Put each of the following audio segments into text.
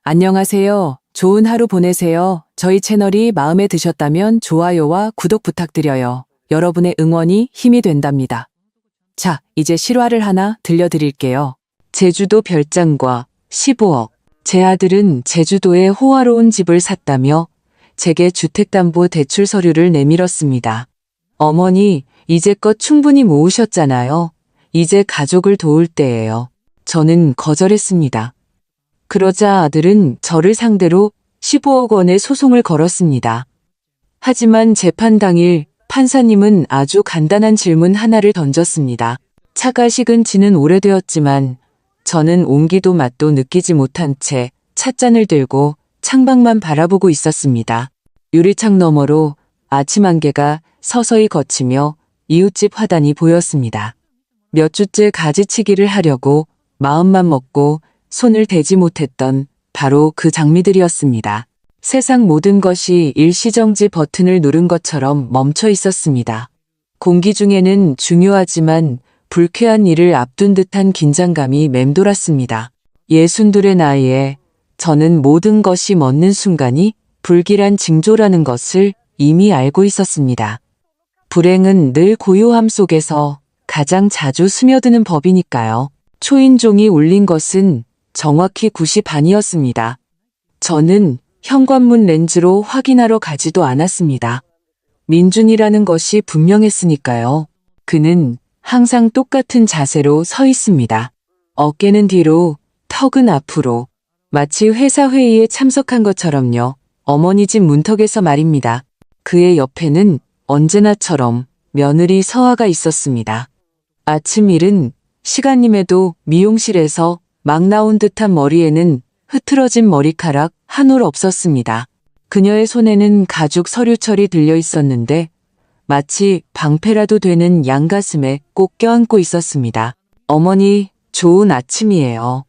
안녕하세요. 좋은 하루 보내세요. 저희 채널이 마음에 드셨다면 좋아요와 구독 부탁드려요. 여러분의 응원이 힘이 된답니다. 자, 이제 실화를 하나 들려드릴게요. 제주도 별장과 15억. 제 아들은 제주도에 호화로운 집을 샀다며 제게 주택담보대출 서류를 내밀었습니다. 어머니, 이제껏 충분히 모으셨잖아요. 이제 가족을 도울 때예요. 저는 거절했습니다. 그러자 아들은 저를 상대로 15억 원의 소송을 걸었습니다. 하지만 재판 당일 판사님은 아주 간단한 질문 하나를 던졌습니다. 차가 식은 지는 오래되었지만 저는 온기도 맛도 느끼지 못한 채 찻잔을 들고 창밖만 바라보고 있었습니다. 유리창 너머로 아침 안개가 서서히 걷히며 이웃집 화단이 보였습니다. 몇 주째 가지치기를 하려고 마음만 먹고 손을 대지 못했던 바로 그 장미들이었습니다. 세상 모든 것이 일시정지 버튼을 누른 것처럼 멈춰 있었습니다. 공기 중에는 중요하지만 불쾌한 일을 앞둔 듯한 긴장감이 맴돌았습니다. 62의 나이에 저는 모든 것이 멎는 순간이 불길한 징조라는 것을 이미 알고 있었습니다. 불행은 늘 고요함 속에서 가장 자주 스며드는 법이니까요. 초인종이 울린 것은 정확히 9시 반이었습니다. 저는 현관문 렌즈로 확인하러 가지도 않았습니다. 민준이라는 것이 분명했으니까요. 그는 항상 똑같은 자세로 서 있습니다. 어깨는 뒤로, 턱은 앞으로, 마치 회사 회의에 참석한 것처럼요. 어머니 집 문턱에서 말입니다. 그의 옆에는 언제나처럼 며느리 서아가 있었습니다. 아침 일은 시간님에도 미용실에서 막 나온 듯한 머리에는 흐트러진 머리카락 한 올 없었습니다. 그녀의 손에는 가죽 서류철이 들려 있었는데 마치 방패라도 되는 양가슴에 꼭 껴안고 있었습니다. 어머니, 좋은 아침이에요.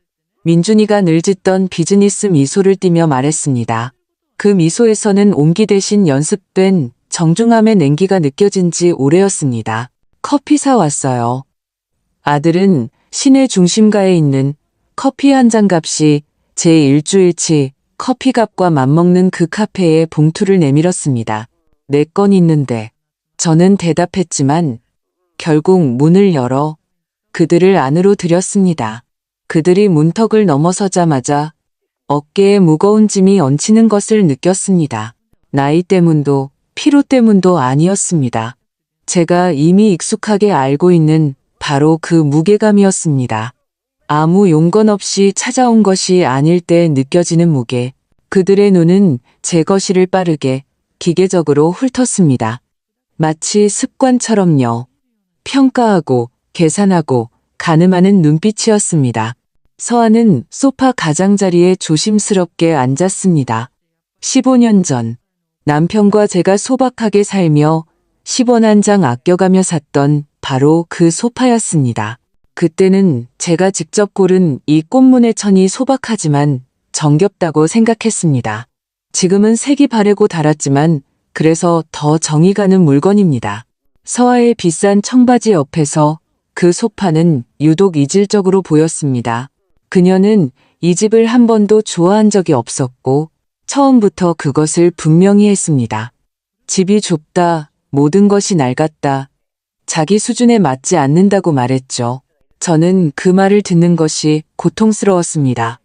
민준이가 늘 짓던 비즈니스 미소를 띠며 말했습니다. 그 미소에서는 온기 대신 연습된 정중함의 냉기가 느껴진 지 오래였습니다. 커피 사왔어요. 아들은 시내 중심가에 있는 커피 한 잔 값이 제 일주일치 커피값과 맞먹는 그 카페에 봉투를 내밀었습니다. 4건 있는데 저는 대답했지만 결국 문을 열어 그들을 안으로 들였습니다. 그들이 문턱을 넘어서자마자 어깨에 무거운 짐이 얹히는 것을 느꼈습니다. 나이 때문도 피로 때문도 아니었습니다. 제가 이미 익숙하게 알고 있는 바로 그 무게감이었습니다. 아무 용건 없이 찾아온 것이 아닐 때 느껴지는 무게. 그들의 눈은 제 거실을 빠르게 기계적으로 훑었습니다. 마치 습관처럼요. 평가하고 계산하고 가늠하는 눈빛이었습니다. 서아는 소파 가장자리에 조심스럽게 앉았습니다. 15년 전 남편과 제가 소박하게 살며 10원 한 장 아껴가며 샀던 바로 그 소파였습니다. 그때는 제가 직접 고른 이 꽃무늬 천이 소박하지만 정겹다고 생각했습니다. 지금은 색이 바래고 닳았지만 그래서 더 정이 가는 물건입니다. 서아의 비싼 청바지 옆에서 그 소파는 유독 이질적으로 보였습니다. 그녀는 이 집을 한 번도 좋아한 적이 없었고 처음부터 그것을 분명히 했습니다. 집이 좁다, 모든 것이 낡았다, 자기 수준에 맞지 않는다고 말했죠. 저는 그 말을 듣는 것이 고통스러웠습니다.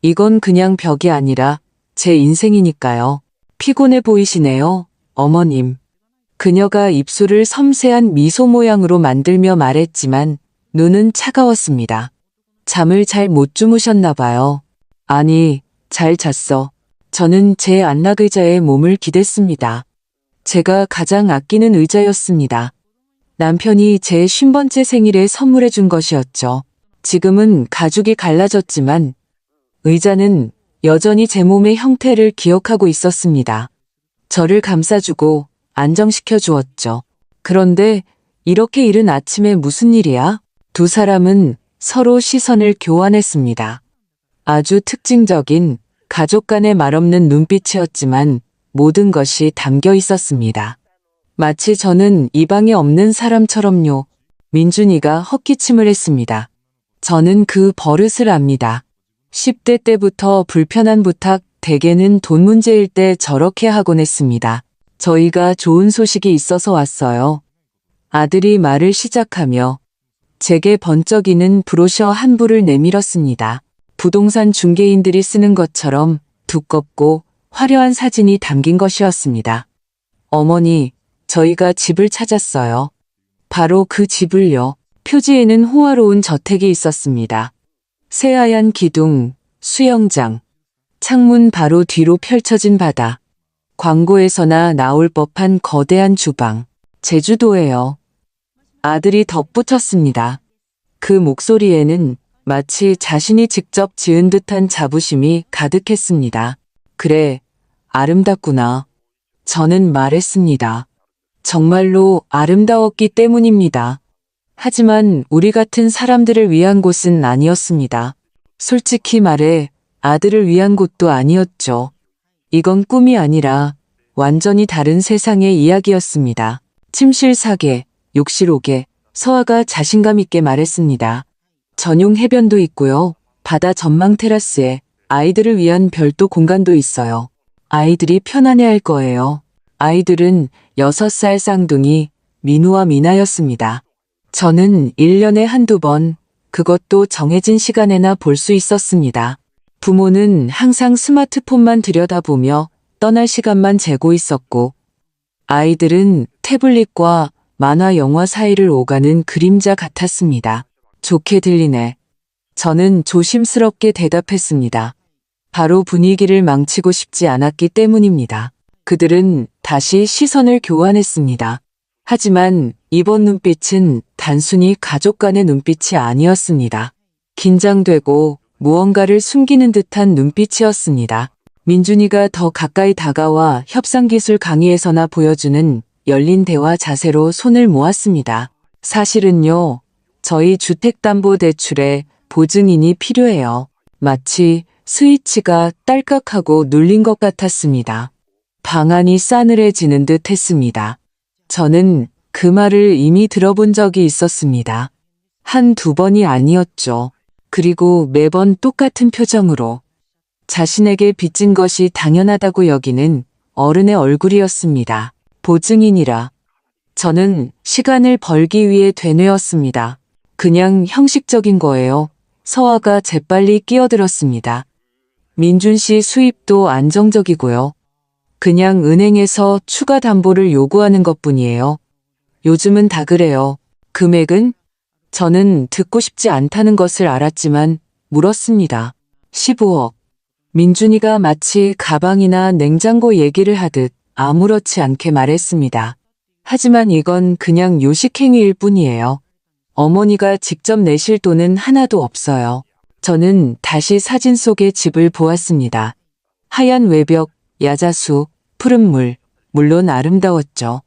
이건 그냥 벽이 아니라 제 인생이니까요. 피곤해 보이시네요, 어머님. 그녀가 입술을 섬세한 미소 모양으로 만들며 말했지만 눈은 차가웠습니다. 잠을 잘 못 주무셨나 봐요. 아니, 잘 잤어. 저는 제 안락의자에 몸을 기댔습니다. 제가 가장 아끼는 의자였습니다. 남편이 제 50번째 생일에 선물해 준 것이었죠. 지금은 가죽이 갈라졌지만 의자는 여전히 제 몸의 형태를 기억하고 있었습니다. 저를 감싸주고 안정시켜 주었죠. 그런데 이렇게 이른 아침에 무슨 일이야? 두 사람은 서로 시선을 교환했습니다. 아주 특징적인 가족 간의 말없는 눈빛이었지만 모든 것이 담겨 있었습니다. 마치 저는 이 방에 없는 사람처럼요. 민준이가 헛기침을 했습니다. 저는 그 버릇을 압니다. 10대 때부터 불편한 부탁, 대개는 돈 문제일 때 저렇게 하곤 했습니다. 저희가 좋은 소식이 있어서 왔어요. 아들이 말을 시작하며 제게 번쩍이는 브로셔 한 부를 내밀었습니다. 부동산 중개인들이 쓰는 것처럼 두껍고 화려한 사진이 담긴 것이었습니다. 어머니, 저희가 집을 찾았어요. 바로 그 집을요. 표지에는 호화로운 저택이 있었습니다. 새하얀 기둥, 수영장, 창문 바로 뒤로 펼쳐진 바다, 광고에서나 나올 법한 거대한 주방, 제주도예요. 아들이 덧붙였습니다. 그 목소리에는 마치 자신이 직접 지은 듯한 자부심이 가득했습니다. 그래, 아름답구나. 저는 말했습니다. 정말로 아름다웠기 때문입니다. 하지만 우리 같은 사람들을 위한 곳은 아니었습니다. 솔직히 말해 아들을 위한 곳도 아니었죠. 이건 꿈이 아니라 완전히 다른 세상의 이야기였습니다. 침실 4개, 욕실 5개, 서아가 자신감 있게 말했습니다. 전용 해변도 있고요. 바다 전망 테라스에 아이들을 위한 별도 공간도 있어요. 아이들이 편안해할 거예요. 아이들은 6살 쌍둥이 민우와 미나였습니다. 저는 1년에 한두 번, 그것도 정해진 시간에나 볼 수 있었습니다. 부모는 항상 스마트폰만 들여다보며 떠날 시간만 재고 있었고, 아이들은 태블릿과 만화 영화 사이를 오가는 그림자 같았습니다. 좋게 들리네. 저는 조심스럽게 대답했습니다. 바로 분위기를 망치고 싶지 않았기 때문입니다. 그들은 다시 시선을 교환했습니다. 하지만 이번 눈빛은 단순히 가족 간의 눈빛이 아니었습니다. 긴장되고 무언가를 숨기는 듯한 눈빛이었습니다. 민준이가 더 가까이 다가와 협상기술 강의에서나 보여주는 열린 대화 자세로 손을 모았습니다. 사실은요, 저희 주택담보대출에 보증인이 필요해요. 마치 스위치가 딸깍하고 눌린 것 같았습니다. 방안이 싸늘해지는 듯 했습니다. 저는 그 말을 이미 들어본 적이 있었습니다. 한두 번이 아니었죠. 그리고 매번 똑같은 표정으로 자신에게 빚진 것이 당연하다고 여기는 어른의 얼굴이었습니다. 보증인이라. 저는 시간을 벌기 위해 되뇌었습니다. 그냥 형식적인 거예요. 서아가 재빨리 끼어들었습니다. 민준 씨 수입도 안정적이고요. 그냥 은행에서 추가 담보를 요구하는 것뿐이에요. 요즘은 다 그래요. 금액은? 저는 듣고 싶지 않다는 것을 알았지만 물었습니다. 15억. 민준이가 마치 가방이나 냉장고 얘기를 하듯 아무렇지 않게 말했습니다. 하지만 이건 그냥 요식행위일 뿐이에요. 어머니가 직접 내실 돈은 하나도 없어요. 저는 다시 사진 속의 집을 보았습니다. 하얀 외벽, 야자수, 푸른 물, 물론 아름다웠죠.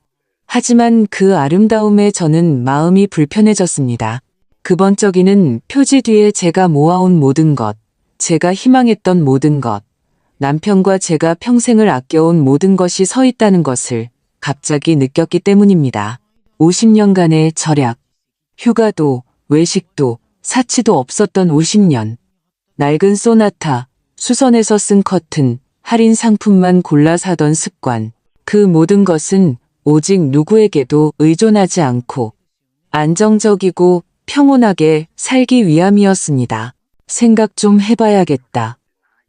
하지만 그 아름다움에 저는 마음이 불편해졌습니다. 그 번쩍이는 표지 뒤에 제가 모아온 모든 것, 제가 희망했던 모든 것, 남편과 제가 평생을 아껴온 모든 것이 서 있다는 것을 갑자기 느꼈기 때문입니다. 50년간의 절약, 휴가도, 외식도, 사치도 없었던 50년. 낡은 소나타, 수선에서 쓴 커튼, 할인 상품만 골라 사던 습관. 그 모든 것은 오직 누구에게도 의존하지 않고 안정적이고 평온하게 살기 위함이었습니다. 생각 좀 해봐야겠다.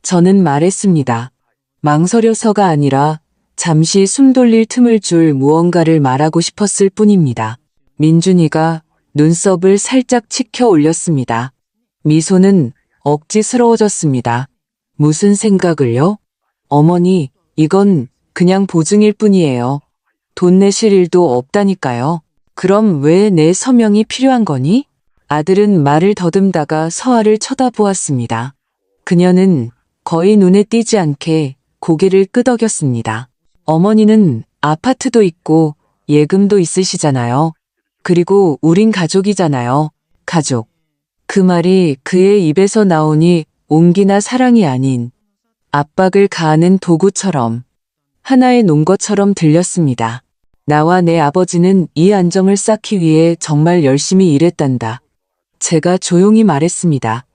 저는 말했습니다. 망설여서가 아니라 잠시 숨 돌릴 틈을 줄 무언가를 말하고 싶었을 뿐입니다. 민준이가 눈썹을 살짝 치켜 올렸습니다. 미소는 억지스러워졌습니다. 무슨 생각을요? 어머니, 이건 그냥 보증일 뿐이에요. 돈 내실 일도 없다니까요. 그럼 왜 내 서명이 필요한 거니? 아들은 말을 더듬다가 서아를 쳐다보았습니다. 그녀는 거의 눈에 띄지 않게 고개를 끄덕였습니다. 어머니는 아파트도 있고 예금도 있으시잖아요. 그리고 우린 가족이잖아요. 가족. 그 말이 그의 입에서 나오니 온기나 사랑이 아닌 압박을 가하는 도구처럼 하나의 논것처럼 들렸습니다. 나와 내 아버지는 이 안정을 쌓기 위해 정말 열심히 일했단다. 제가 조용히 말했습니다.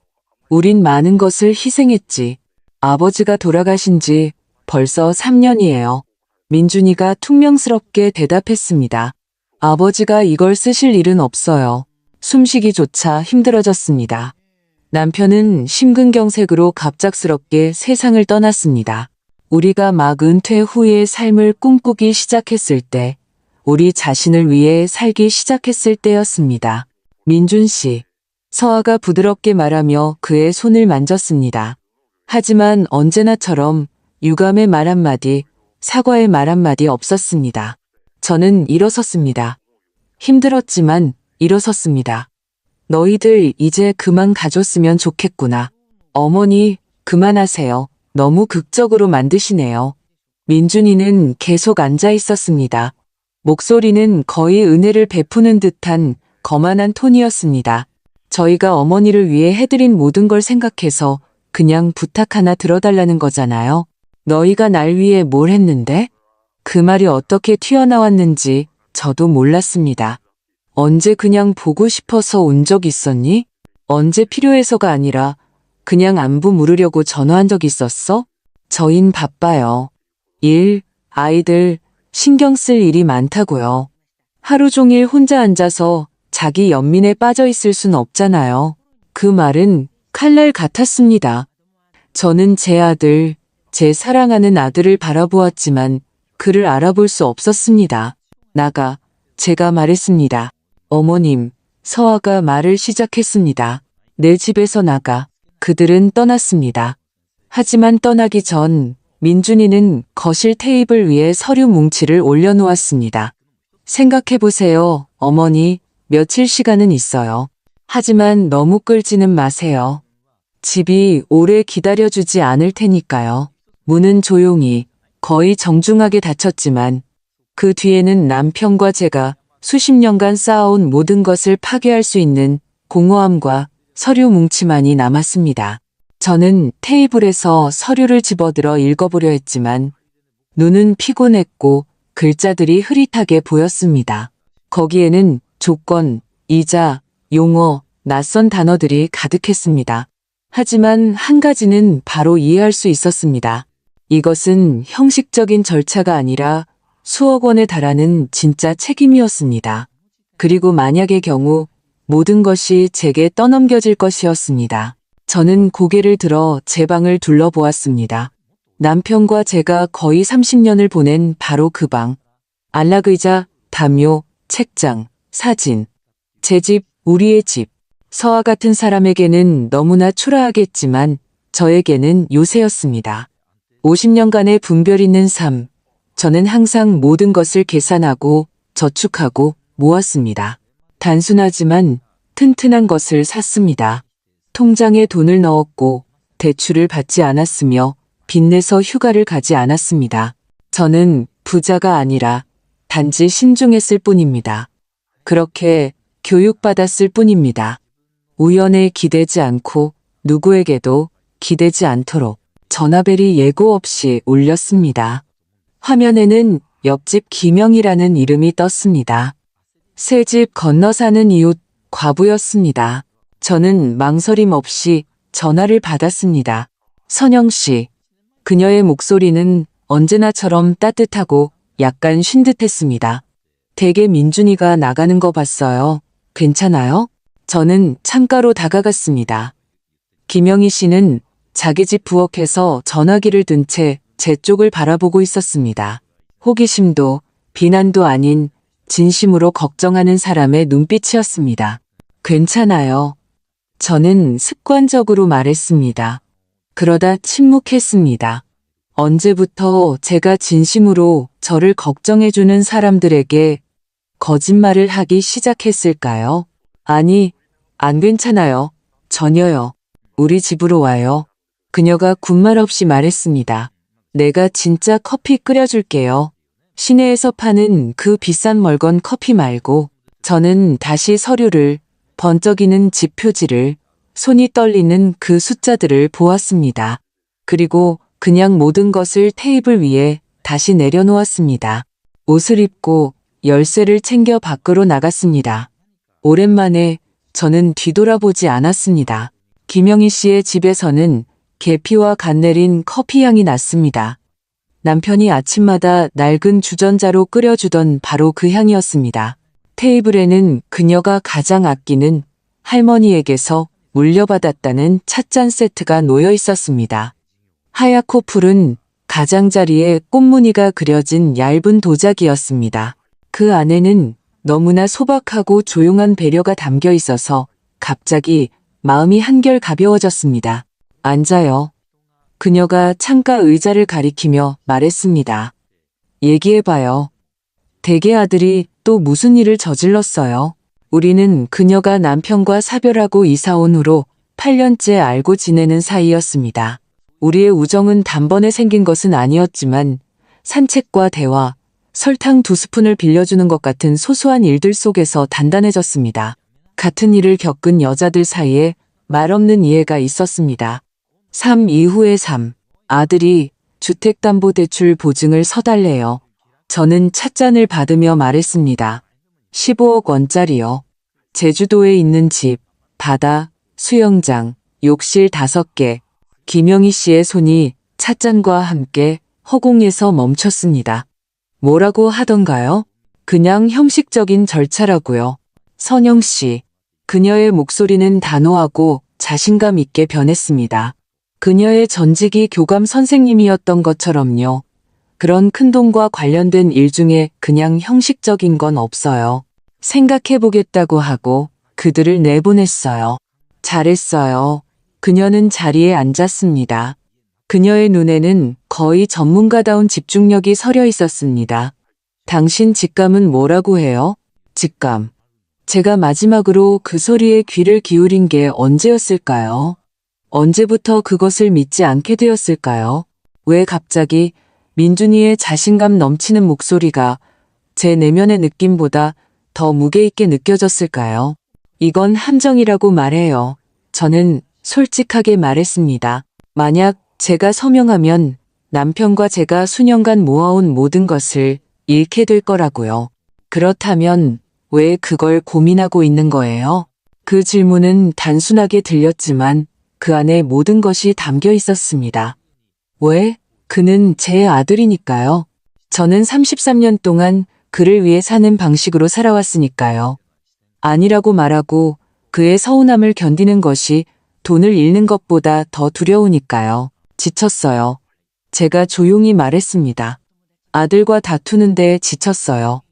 우린 많은 것을 희생했지. 아버지가 돌아가신 지 벌써 3년이에요. 민준이가 퉁명스럽게 대답했습니다. 아버지가 이걸 쓰실 일은 없어요. 숨쉬기조차 힘들어졌습니다. 남편은 심근경색으로 갑작스럽게 세상을 떠났습니다. 우리가 막 은퇴 후의 삶을 꿈꾸기 시작했을 때, 우리 자신을 위해 살기 시작했을 때였습니다. 민준 씨. 서아가 부드럽게 말하며 그의 손을 만졌습니다. 하지만 언제나처럼 유감의 말 한마디, 사과의 말 한마디 없었습니다. 저는 일어섰습니다. 힘들었지만 일어섰습니다. 너희들 이제 그만 가줬으면 좋겠구나. 어머니, 그만하세요. 너무 극적으로 만드시네요. 민준이는 계속 앉아 있었습니다. 목소리는 거의 은혜를 베푸는 듯한 거만한 톤이었습니다. 저희가 어머니를 위해 해드린 모든 걸 생각해서 그냥 부탁 하나 들어달라는 거잖아요. 너희가 날 위해 뭘 했는데? 그 말이 어떻게 튀어나왔는지 저도 몰랐습니다. 언제 그냥 보고 싶어서 온 적 있었니? 언제 필요해서가 아니라 그냥 안부 물으려고 전화한 적 있었어? 저흰 바빠요. 일, 아이들, 신경 쓸 일이 많다고요. 하루 종일 혼자 앉아서 자기 연민에 빠져 있을 순 없잖아요. 그 말은 칼날 같았습니다. 저는 제 아들, 제 사랑하는 아들을 바라보았지만 그를 알아볼 수 없었습니다. 제가 말했습니다. 어머님, 서아가 말을 시작했습니다. 내 집에서 나가. 그들은 떠났습니다. 하지만 떠나기 전 민준이는 거실 테이블 위에 서류 뭉치를 올려놓았습니다. 생각해보세요, 어머니. 며칠 시간은 있어요. 하지만 너무 끌지는 마세요. 집이 오래 기다려주지 않을 테니까요. 문은 조용히, 거의 정중하게 닫혔지만 그 뒤에는 남편과 제가 수십 년간 쌓아온 모든 것을 파괴할 수 있는 공허함과 서류 뭉치만이 남았습니다. 저는 테이블에서 서류를 집어들어 읽어보려 했지만 눈은 피곤했고 글자들이 흐릿하게 보였습니다. 거기에는 조건, 이자, 용어, 낯선 단어들이 가득했습니다. 하지만 한 가지는 바로 이해할 수 있었습니다. 이것은 형식적인 절차가 아니라 수억 원에 달하는 진짜 책임이었습니다. 그리고 만약의 경우 모든 것이 제게 떠넘겨질 것이었습니다. 저는 고개를 들어 제 방을 둘러보았습니다. 남편과 제가 거의 30년을 보낸 바로 그 방. 안락의자, 담요, 책장, 사진. 제 집, 우리의 집. 서아 같은 사람에게는 너무나 초라하겠지만 저에게는 요새였습니다. 50년간의 분별 있는 삶. 저는 항상 모든 것을 계산하고 저축하고 모았습니다. 단순하지만 튼튼한 것을 샀습니다. 통장에 돈을 넣었고 대출을 받지 않았으며 빚내서 휴가를 가지 않았습니다. 저는 부자가 아니라 단지 신중했을 뿐입니다. 그렇게 교육받았을 뿐입니다. 우연에 기대지 않고 누구에게도 기대지 않도록 전화벨이 예고 없이 울렸습니다. 화면에는 옆집 김영이라는 이름이 떴습니다. 새 집 건너 사는 이웃 과부였습니다. 저는 망설임 없이 전화를 받았습니다. 선영 씨. 그녀의 목소리는 언제나처럼 따뜻하고 약간 쉰 듯했습니다. 댁에 민준이가 나가는 거 봤어요. 괜찮아요? 저는 창가로 다가갔습니다. 김영희 씨는 자기 집 부엌에서 전화기를 든 채 제 쪽을 바라보고 있었습니다. 호기심도 비난도 아닌 진심으로 걱정하는 사람의 눈빛이었습니다. 괜찮아요. 저는 습관적으로 말했습니다. 그러다 침묵했습니다. 언제부터 제가 진심으로 저를 걱정해주는 사람들에게 거짓말을 하기 시작했을까요? 아니, 안 괜찮아요. 전혀요. 우리 집으로 와요. 그녀가 군말 없이 말했습니다. 내가 진짜 커피 끓여줄게요. 시내에서 파는 그 비싼 멀건 커피 말고. 저는 다시 서류를, 번쩍이는 집 표지를, 손이 떨리는 그 숫자들을 보았습니다. 그리고 그냥 모든 것을 테이블 위에 다시 내려놓았습니다. 옷을 입고 열쇠를 챙겨 밖으로 나갔습니다. 오랜만에 저는 뒤돌아보지 않았습니다. 김영희 씨의 집에서는 계피와 갓 내린 커피 향이 났습니다. 남편이 아침마다 낡은 주전자로 끓여주던 바로 그 향이었습니다. 테이블에는 그녀가 가장 아끼는 할머니에게서 물려받았다는 찻잔 세트가 놓여 있었습니다. 하얗고 푸른 가장자리에 꽃무늬가 그려진 얇은 도자기였습니다. 그 안에는 너무나 소박하고 조용한 배려가 담겨 있어서 갑자기 마음이 한결 가벼워졌습니다. 앉아요. 그녀가 창가 의자를 가리키며 말했습니다. 얘기해봐요. 대개 아들이 또 무슨 일을 저질렀어요? 우리는 그녀가 남편과 사별하고 이사 온 후로 8년째 알고 지내는 사이였습니다. 우리의 우정은 단번에 생긴 것은 아니었지만 산책과 대화, 설탕 2스푼을 빌려주는 것 같은 소소한 일들 속에서 단단해졌습니다. 같은 일을 겪은 여자들 사이에 말없는 이해가 있었습니다. 3 이후의 3. 아들이 주택담보대출 보증을 서달래요. 저는 찻잔을 받으며 말했습니다. 15억 원짜리요. 제주도에 있는 집, 바다, 수영장, 욕실 5개. 김영희 씨의 손이 찻잔과 함께 허공에서 멈췄습니다. 뭐라고 하던가요? 그냥 형식적인 절차라고요. 선영 씨. 그녀의 목소리는 단호하고 자신감 있게 변했습니다. 그녀의 전직이 교감 선생님이었던 것처럼요. 그런 큰 돈과 관련된 일 중에 그냥 형식적인 건 없어요. 생각해보겠다고 하고 그들을 내보냈어요. 잘했어요. 그녀는 자리에 앉았습니다. 그녀의 눈에는 거의 전문가다운 집중력이 서려 있었습니다. 당신 직감은 뭐라고 해요? 직감. 제가 마지막으로 그 소리에 귀를 기울인 게 언제였을까요? 언제부터 그것을 믿지 않게 되었을까요? 왜 갑자기 민준이의 자신감 넘치는 목소리가 제 내면의 느낌보다 더 무게 있게 느껴졌을까요? 이건 함정이라고 말해요. 저는 솔직하게 말했습니다. 만약 제가 서명하면 남편과 제가 수년간 모아온 모든 것을 잃게 될 거라고요. 그렇다면 왜 그걸 고민하고 있는 거예요? 그 질문은 단순하게 들렸지만 그 안에 모든 것이 담겨 있었습니다. 왜? 그는 제 아들이니까요. 저는 33년 동안 그를 위해 사는 방식으로 살아왔으니까요. 아니라고 말하고 그의 서운함을 견디는 것이 돈을 잃는 것보다 더 두려우니까요. 지쳤어요. 제가 조용히 말했습니다. 아들과 다투는데 지쳤어요.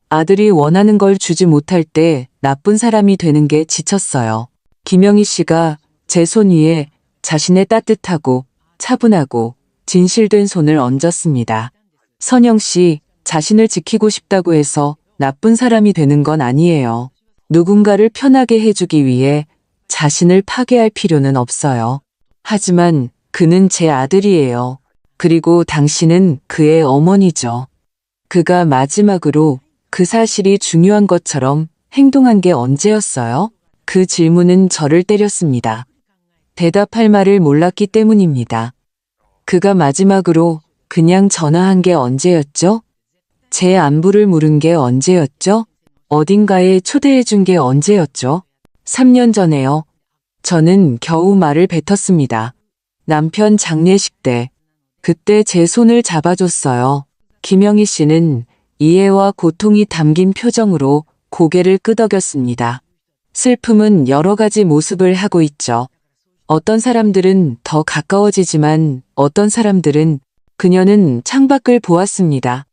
아들이 원하는 걸 주지 못할 때 나쁜 사람이 되는 게 지쳤어요. 김영희 씨가 제 손 위에 자신의 따뜻하고 차분하고 진실된 손을 얹었습니다. 선영 씨, 자신을 지키고 싶다고 해서 나쁜 사람이 되는 건 아니에요. 누군가를 편하게 해주기 위해 자신을 파괴할 필요는 없어요. 하지만 그는 제 아들이에요. 그리고 당신은 그의 어머니죠. 그가 마지막으로 그 사실이 중요한 것처럼 행동한 게 언제였어요? 그 질문은 저를 때렸습니다. 대답할 말을 몰랐기 때문입니다. 그가 마지막으로 그냥 전화한 게 언제였죠? 제 안부를 물은 게 언제였죠? 어딘가에 초대해 준 게 언제였죠? 3년 전에요. 저는 겨우 말을 뱉었습니다. 남편 장례식 때. 그때 제 손을 잡아줬어요. 김영희 씨는 이해와 고통이 담긴 표정으로 고개를 끄덕였습니다. 슬픔은 여러 가지 모습을 하고 있죠. 어떤 사람들은 더 가까워지지만 어떤 사람들은 그녀는 창밖을 보았습니다.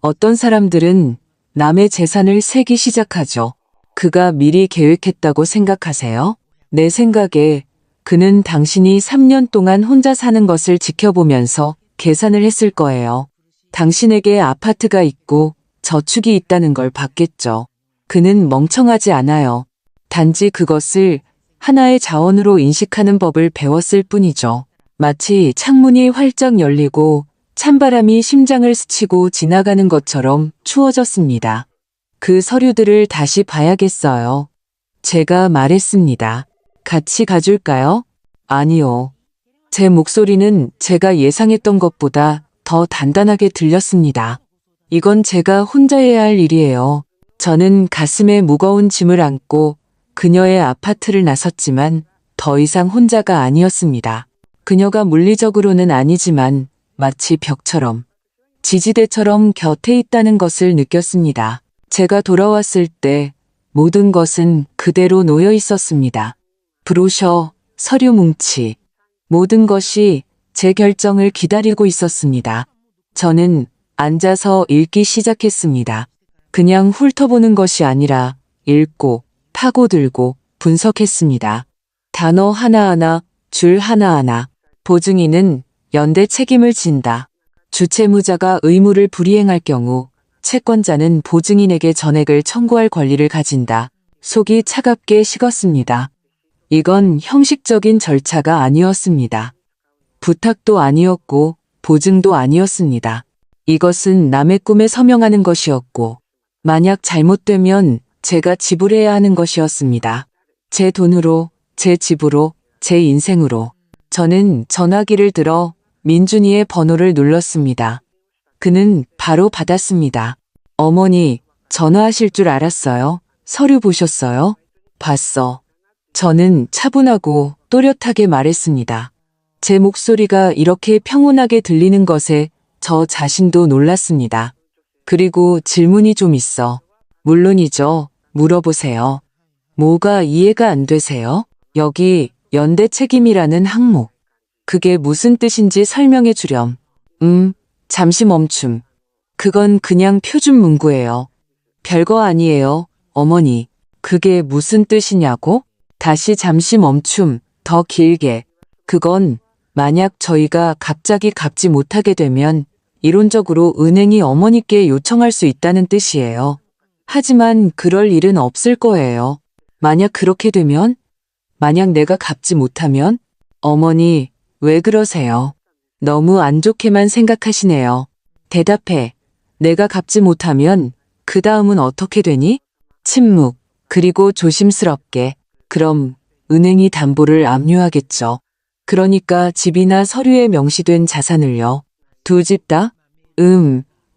어떤 사람들은 남의 재산을 세기 시작하죠. 그가 미리 계획했다고 생각하세요? 내 생각에 그는 당신이 3년 동안 혼자 사는 것을 지켜보면서 계산을 했을 거예요. 당신에게 아파트가 있고 저축이 있다는 걸 봤겠죠. 그는 멍청하지 않아요. 단지 그것을 하나의 자원으로 인식하는 법을 배웠을 뿐이죠. 마치 창문이 활짝 열리고 찬바람이 심장을 스치고 지나가는 것처럼 추워졌습니다. 그 서류들을 다시 봐야겠어요. 제가 말했습니다. 같이 가줄까요? 아니요. 제 목소리는 제가 예상했던 것보다 더 단단하게 들렸습니다. 이건 제가 혼자 해야 할 일이에요. 저는 가슴에 무거운 짐을 안고 그녀의 아파트를 나섰지만 더 이상 혼자가 아니었습니다. 그녀가 물리적으로는 아니지만 마치 벽처럼, 지지대처럼 곁에 있다는 것을 느꼈습니다. 제가 돌아왔을 때 모든 것은 그대로 놓여 있었습니다. 브로셔, 서류 뭉치, 모든 것이 제 결정을 기다리고 있었습니다. 저는 앉아서 읽기 시작했습니다. 그냥 훑어보는 것이 아니라 읽고, 파고들고, 분석했습니다. 단어 하나하나, 줄 하나하나. 보증인은 연대 책임을 진다. 주채무자가 의무를 불이행할 경우 채권자는 보증인에게 전액을 청구할 권리를 가진다. 속이 차갑게 식었습니다. 이건 형식적인 절차가 아니었습니다. 부탁도 아니었고 보증도 아니었습니다. 이것은 남의 꿈에 서명하는 것이었고 만약 잘못되면 제가 지불해야 하는 것이었습니다. 제 돈으로, 제 집으로, 제 인생으로. 저는 전화기를 들어 민준이의 번호를 눌렀습니다. 그는 바로 받았습니다. 어머니, 전화하실 줄 알았어요? 서류 보셨어요? 봤어. 저는 차분하고 또렷하게 말했습니다. 제 목소리가 이렇게 평온하게 들리는 것에 저 자신도 놀랐습니다. 그리고 질문이 좀 있어. 물론이죠. 물어보세요. 뭐가 이해가 안 되세요? 여기 연대 책임이라는 항목. 그게 무슨 뜻인지 설명해 주렴. 잠시 멈춤. 그건 그냥 표준 문구예요. 별거 아니에요, 어머니. 그게 무슨 뜻이냐고? 다시 잠시 멈춤. 더 길게. 그건 만약 저희가 갑자기 갚지 못하게 되면 이론적으로 은행이 어머니께 요청할 수 있다는 뜻이에요. 하지만 그럴 일은 없을 거예요. 만약 그렇게 되면? 만약 내가 갚지 못하면? 어머니, 왜 그러세요? 너무 안 좋게만 생각하시네요. 대답해. 내가 갚지 못하면 그 다음은 어떻게 되니? 침묵. 그리고 조심스럽게. 그럼 은행이 담보를 압류하겠죠. 그러니까 집이나 서류에 명시된 자산을요. 두 집 다?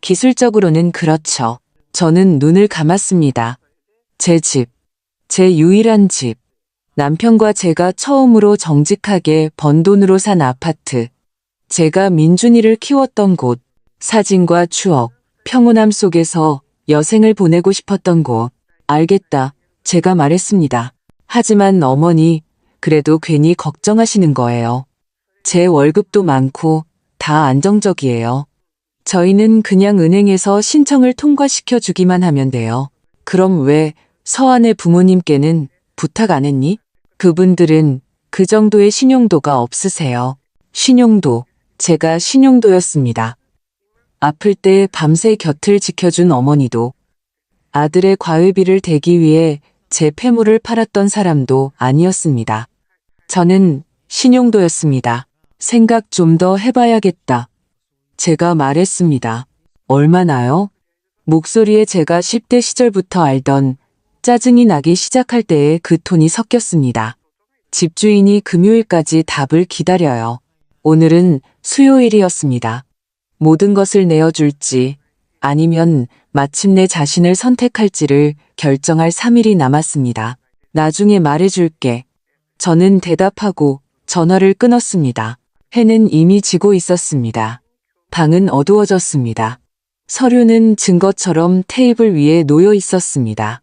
기술적으로는 그렇죠. 저는 눈을 감았습니다. 제 집. 제 유일한 집. 남편과 제가 처음으로 정직하게 번 돈으로 산 아파트. 제가 민준이를 키웠던 곳. 사진과 추억. 평온함 속에서 여생을 보내고 싶었던 곳. 알겠다. 제가 말했습니다. 하지만 어머니, 그래도 괜히 걱정하시는 거예요. 제 월급도 많고 다 안정적이에요. 저희는 그냥 은행에서 신청을 통과시켜 주기만 하면 돼요. 그럼 왜 서한의 부모님께는 부탁 안 했니? 그분들은 그 정도의 신용도가 없으세요. 신용도, 제가 신용도였습니다. 아플 때 밤새 곁을 지켜준 어머니도, 아들의 과외비를 대기 위해 제 폐물을 팔았던 사람도 아니었습니다. 저는 신용도였습니다. 생각 좀 더 해봐야겠다. 제가 말했습니다. 얼마나요? 목소리에 제가 10대 시절부터 알던 짜증이 나기 시작할 때의 그 톤이 섞였습니다. 집주인이 금요일까지 답을 기다려요. 오늘은 수요일이었습니다. 모든 것을 내어줄지 아니면 마침내 자신을 선택할지를 결정할 3일이 남았습니다. 나중에 말해줄게. 저는 대답하고 전화를 끊었습니다. 해는 이미 지고 있었습니다. 방은 어두워졌습니다. 서류는 증거처럼 테이블 위에 놓여 있었습니다.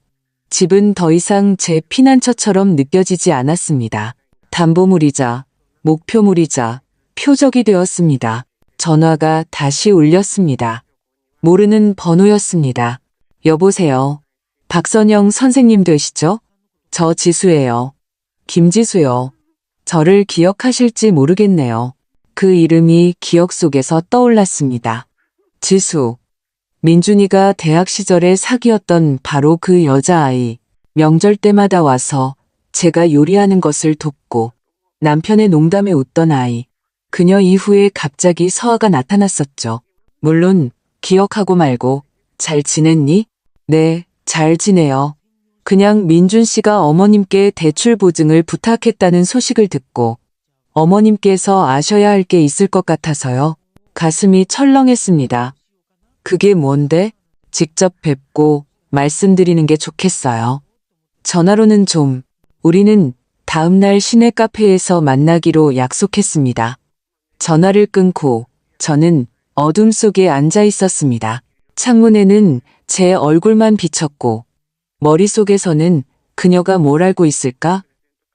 집은 더 이상 제 피난처처럼 느껴지지 않았습니다. 담보물이자, 목표물이자, 표적이 되었습니다. 전화가 다시 울렸습니다. 모르는 번호였습니다. 여보세요. 박선영 선생님 되시죠? 저 지수예요. 김지수요. 저를 기억하실지 모르겠네요. 그 이름이 기억 속에서 떠올랐습니다. 지수. 민준이가 대학 시절에 사귀었던 바로 그 여자아이. 명절 때마다 와서 제가 요리하는 것을 돕고 남편의 농담에 웃던 아이. 그녀 이후에 갑자기 서아가 나타났었죠. 물론 기억하고 말고 잘 지냈니? 네, 잘 지내요. 그냥 민준 씨가 어머님께 대출 보증을 부탁했다는 소식을 듣고 어머님께서 아셔야 할 게 있을 것 같아서요. 가슴이 철렁했습니다. 그게 뭔데? 직접 뵙고 말씀드리는 게 좋겠어요. 전화로는 좀, 우리는 다음날 시내 카페에서 만나기로 약속했습니다. 전화를 끊고 저는 어둠 속에 앉아 있었습니다. 창문에는 제 얼굴만 비쳤고 머릿속에서는 그녀가 뭘 알고 있을까?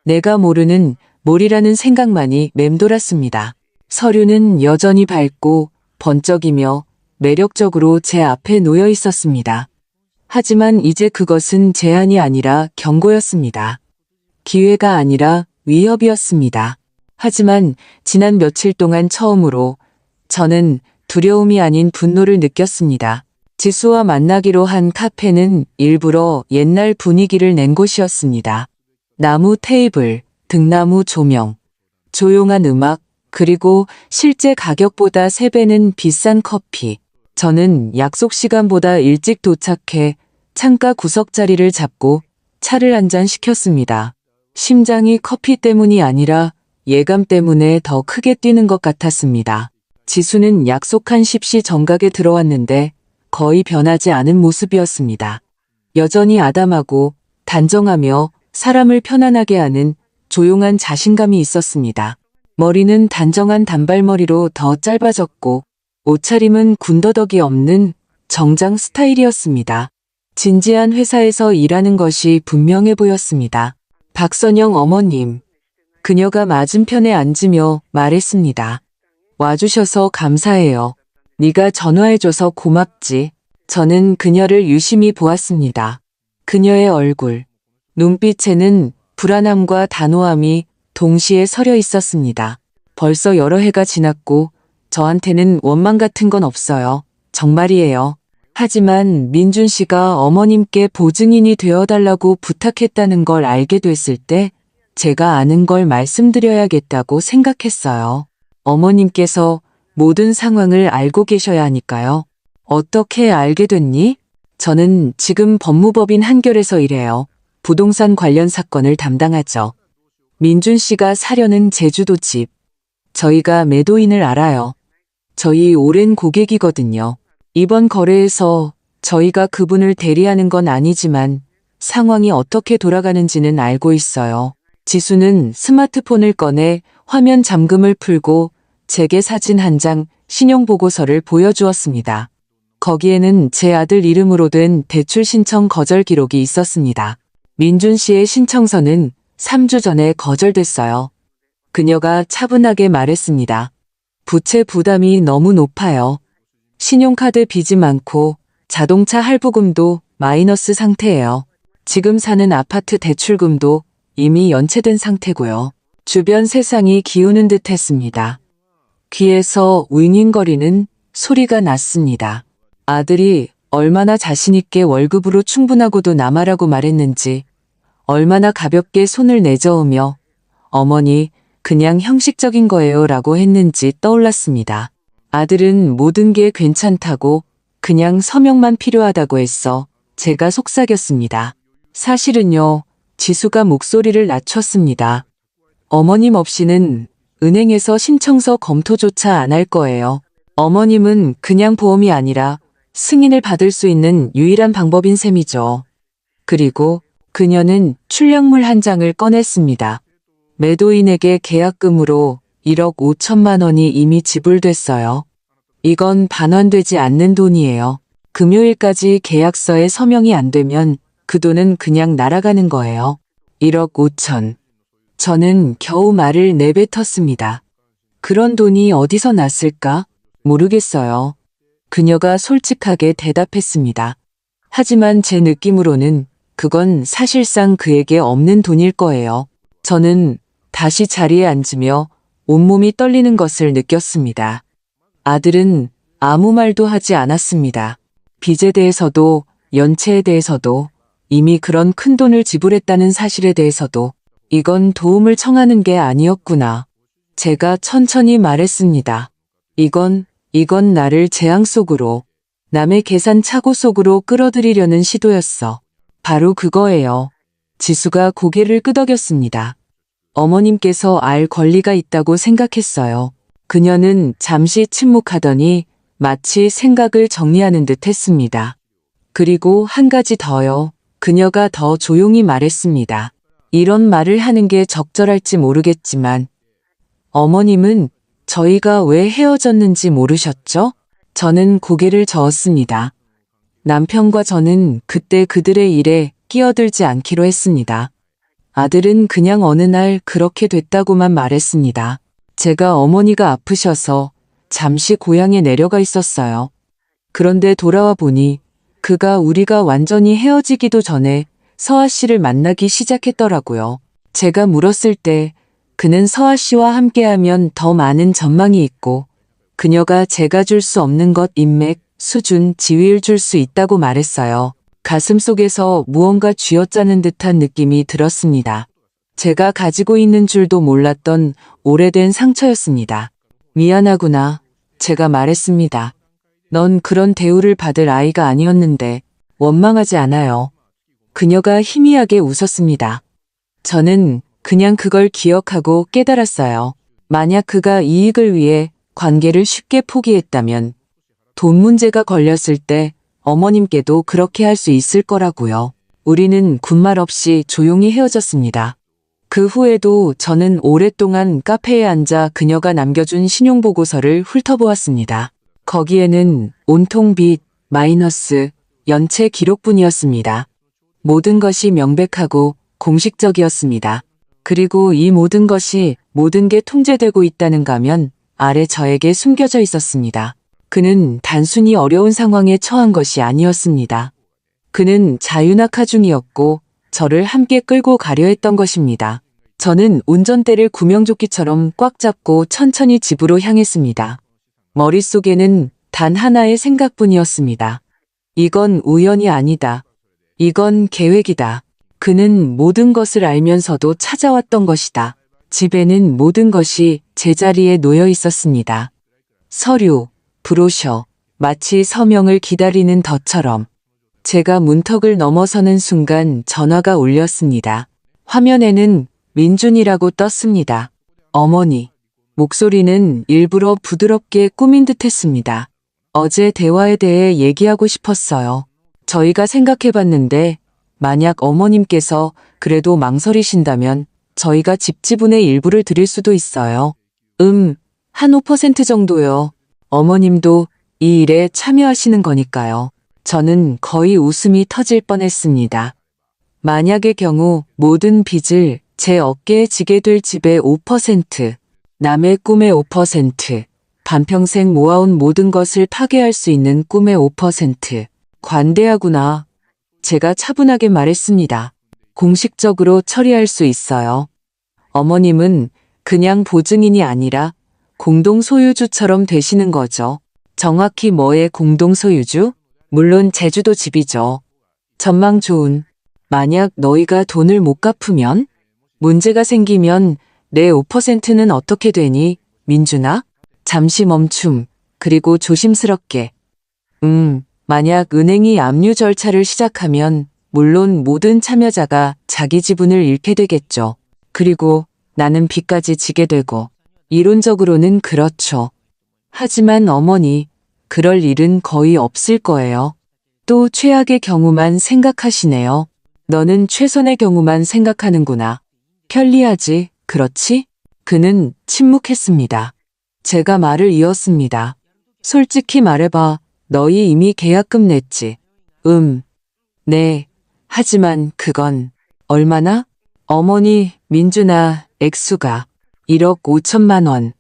내가 모르는 뭘이라는 생각만이 맴돌았습니다. 서류는 여전히 밝고 번쩍이며 매력적으로 제 앞에 놓여 있었습니다. 하지만 이제 그것은 제안이 아니라 경고였습니다. 기회가 아니라 위협이었습니다. 하지만 지난 며칠 동안 처음으로 저는 두려움이 아닌 분노를 느꼈습니다. 지수와 만나기로 한 카페는 일부러 옛날 분위기를 낸 곳이었습니다. 나무 테이블, 등나무 조명, 조용한 음악, 그리고 실제 가격보다 3배는 비싼 커피. 저는 약속 시간보다 일찍 도착해 창가 구석 자리를 잡고 차를 한 잔 시켰습니다. 심장이 커피 때문이 아니라 예감 때문에 더 크게 뛰는 것 같았습니다. 지수는 약속한 10시 정각에 들어왔는데 거의 변하지 않은 모습이었습니다. 여전히 아담하고 단정하며 사람을 편안하게 하는 조용한 자신감이 있었습니다. 머리는 단정한 단발머리로 더 짧아졌고 옷차림은 군더더기 없는 정장 스타일이었습니다. 진지한 회사에서 일하는 것이 분명해 보였습니다. 박선영 어머님. 그녀가 맞은편에 앉으며 말했습니다. 와주셔서 감사해요. 네가 전화해줘서 고맙지. 저는 그녀를 유심히 보았습니다. 그녀의 얼굴, 눈빛에는 불안함과 단호함이 동시에 서려 있었습니다. 벌써 여러 해가 지났고 저한테는 원망 같은 건 없어요. 정말이에요. 하지만 민준 씨가 어머님께 보증인이 되어달라고 부탁했다는 걸 알게 됐을 때 제가 아는 걸 말씀드려야겠다고 생각했어요. 어머님께서 모든 상황을 알고 계셔야 하니까요. 어떻게 알게 됐니? 저는 지금 법무법인 한결에서 일해요. 부동산 관련 사건을 담당하죠. 민준 씨가 사려는 제주도 집. 저희가 매도인을 알아요. 저희 오랜 고객이거든요. 이번 거래에서 저희가 그분을 대리하는 건 아니지만 상황이 어떻게 돌아가는지는 알고 있어요. 지수는 스마트폰을 꺼내 화면 잠금을 풀고 제게 사진 한 장, 신용보고서를 보여주었습니다. 거기에는 제 아들 이름으로 된 대출 신청 거절 기록이 있었습니다. 민준 씨의 신청서는 3주 전에 거절됐어요. 그녀가 차분하게 말했습니다. 부채 부담이 너무 높아요. 신용카드 빚이 많고 자동차 할부금도 마이너스 상태예요. 지금 사는 아파트 대출금도 이미 연체된 상태고요. 주변 세상이 기우는 듯 했습니다. 귀에서 윙윙거리는 소리가 났습니다. 아들이 얼마나 자신있게 월급으로 충분하고도 남아라고 말했는지, 얼마나 가볍게 손을 내저으며 어머니 그냥 형식적인 거예요 라고 했는지 떠올랐습니다. 아들은 모든 게 괜찮다고 그냥 서명만 필요하다고 했어 제가 속삭였습니다. 사실은요, 지수가 목소리를 낮췄습니다. 어머님 없이는 은행에서 신청서 검토조차 안 할 거예요. 어머님은 그냥 보험이 아니라 승인을 받을 수 있는 유일한 방법인 셈이죠. 그리고 그녀는 출력물 한 장을 꺼냈습니다. 매도인에게 계약금으로 1억 5천만 원이 이미 지불됐어요. 이건 반환되지 않는 돈이에요. 금요일까지 계약서에 서명이 안 되면 그 돈은 그냥 날아가는 거예요. 1억 5천. 저는 겨우 말을 내뱉었습니다. 그런 돈이 어디서 났을까? 모르겠어요. 그녀가 솔직하게 대답했습니다. 하지만 제 느낌으로는 그건 사실상 그에게 없는 돈일 거예요. 저는 다시 자리에 앉으며 온몸이 떨리는 것을 느꼈습니다. 아들은 아무 말도 하지 않았습니다. 빚에 대해서도 연체에 대해서도 이미 그런 큰 돈을 지불했다는 사실에 대해서도 이건 도움을 청하는 게 아니었구나. 제가 천천히 말했습니다. 이건 나를 재앙 속으로, 남의 계산 착오 속으로 끌어들이려는 시도였어. 바로 그거예요. 지수가 고개를 끄덕였습니다. 어머님께서 알 권리가 있다고 생각했어요. 그녀는 잠시 침묵하더니 마치 생각을 정리하는 듯 했습니다. 그리고 한 가지 더요. 그녀가 더 조용히 말했습니다. 이런 말을 하는 게 적절할지 모르겠지만 어머님은 저희가 왜 헤어졌는지 모르셨죠? 저는 고개를 저었습니다. 남편과 저는 그때 그들의 일에 끼어들지 않기로 했습니다. 아들은 그냥 어느 날 그렇게 됐다고만 말했습니다. 제가 어머니가 아프셔서 잠시 고향에 내려가 있었어요. 그런데 돌아와 보니 그가 우리가 완전히 헤어지기도 전에 서아 씨를 만나기 시작했더라고요. 제가 물었을 때 그는 서아 씨와 함께하면 더 많은 전망이 있고 그녀가 제가 줄 수 없는 것 인맥, 수준, 지위를 줄 수 있다고 말했어요. 가슴속에서 무언가 쥐어짜는 듯한 느낌이 들었습니다. 제가 가지고 있는 줄도 몰랐던 오래된 상처였습니다. 미안하구나. 제가 말했습니다. 넌 그런 대우를 받을 아이가 아니었는데 원망하지 않아요. 그녀가 희미하게 웃었습니다. 저는 그냥 그걸 기억하고 깨달았어요. 만약 그가 이익을 위해 관계를 쉽게 포기했다면 돈 문제가 걸렸을 때 어머님께도 그렇게 할 수 있을 거라고요. 우리는 군말 없이 조용히 헤어졌습니다. 그 후에도 저는 오랫동안 카페에 앉아 그녀가 남겨준 신용보고서를 훑어보았습니다. 거기에는 온통 빚, 마이너스, 연체 기록뿐이었습니다. 모든 것이 명백하고 공식적이었습니다. 그리고 이 모든 게 통제되고 있다는가면 아래 저에게 숨겨져 있었습니다. 그는 단순히 어려운 상황에 처한 것이 아니었습니다. 그는 자유낙하 중이었고 저를 함께 끌고 가려 했던 것입니다. 저는 운전대를 구명조끼처럼 꽉 잡고 천천히 집으로 향했습니다. 머릿속에는 단 하나의 생각뿐이었습니다. 이건 우연이 아니다. 이건 계획이다. 그는 모든 것을 알면서도 찾아왔던 것이다. 집에는 모든 것이 제자리에 놓여 있었습니다. 서류, 브로셔, 마치 서명을 기다리는 덫처럼. 제가 문턱을 넘어서는 순간 전화가 울렸습니다. 화면에는 민준이라고 떴습니다. 어머니. 목소리는 일부러 부드럽게 꾸민 듯했습니다. 어제 대화에 대해 얘기하고 싶었어요. 저희가 생각해봤는데 만약 어머님께서 그래도 망설이신다면 저희가 집 지분의 일부를 드릴 수도 있어요. 한 5% 정도요. 어머님도 이 일에 참여하시는 거니까요. 저는 거의 웃음이 터질 뻔했습니다. 만약의 경우 모든 빚을 제 어깨에 지게 될 집의 5%, 남의 꿈의 5%, 반평생 모아온 모든 것을 파괴할 수 있는 꿈의 5%. 관대하구나. 제가 차분하게 말했습니다. 공식적으로 처리할 수 있어요. 어머님은 그냥 보증인이 아니라 공동소유주처럼 되시는 거죠. 정확히 뭐의 공동소유주? 물론 제주도 집이죠. 전망 좋은. 만약 너희가 돈을 못 갚으면? 문제가 생기면 내 5%는 어떻게 되니, 민준아? 잠시 멈춤. 그리고 조심스럽게. 만약 은행이 압류 절차를 시작하면 물론 모든 참여자가 자기 지분을 잃게 되겠죠. 그리고 나는 빚까지 지게 되고. 이론적으로는 그렇죠. 하지만 어머니, 그럴 일은 거의 없을 거예요. 또 최악의 경우만 생각하시네요. 너는 최선의 경우만 생각하는구나. 편리하지, 그렇지? 그는 침묵했습니다. 제가 말을 이었습니다. 솔직히 말해봐. 너희 이미 계약금 냈지. 네. 하지만 그건 얼마나? 어머니, 민준아, 액수가 1억 5천만 원.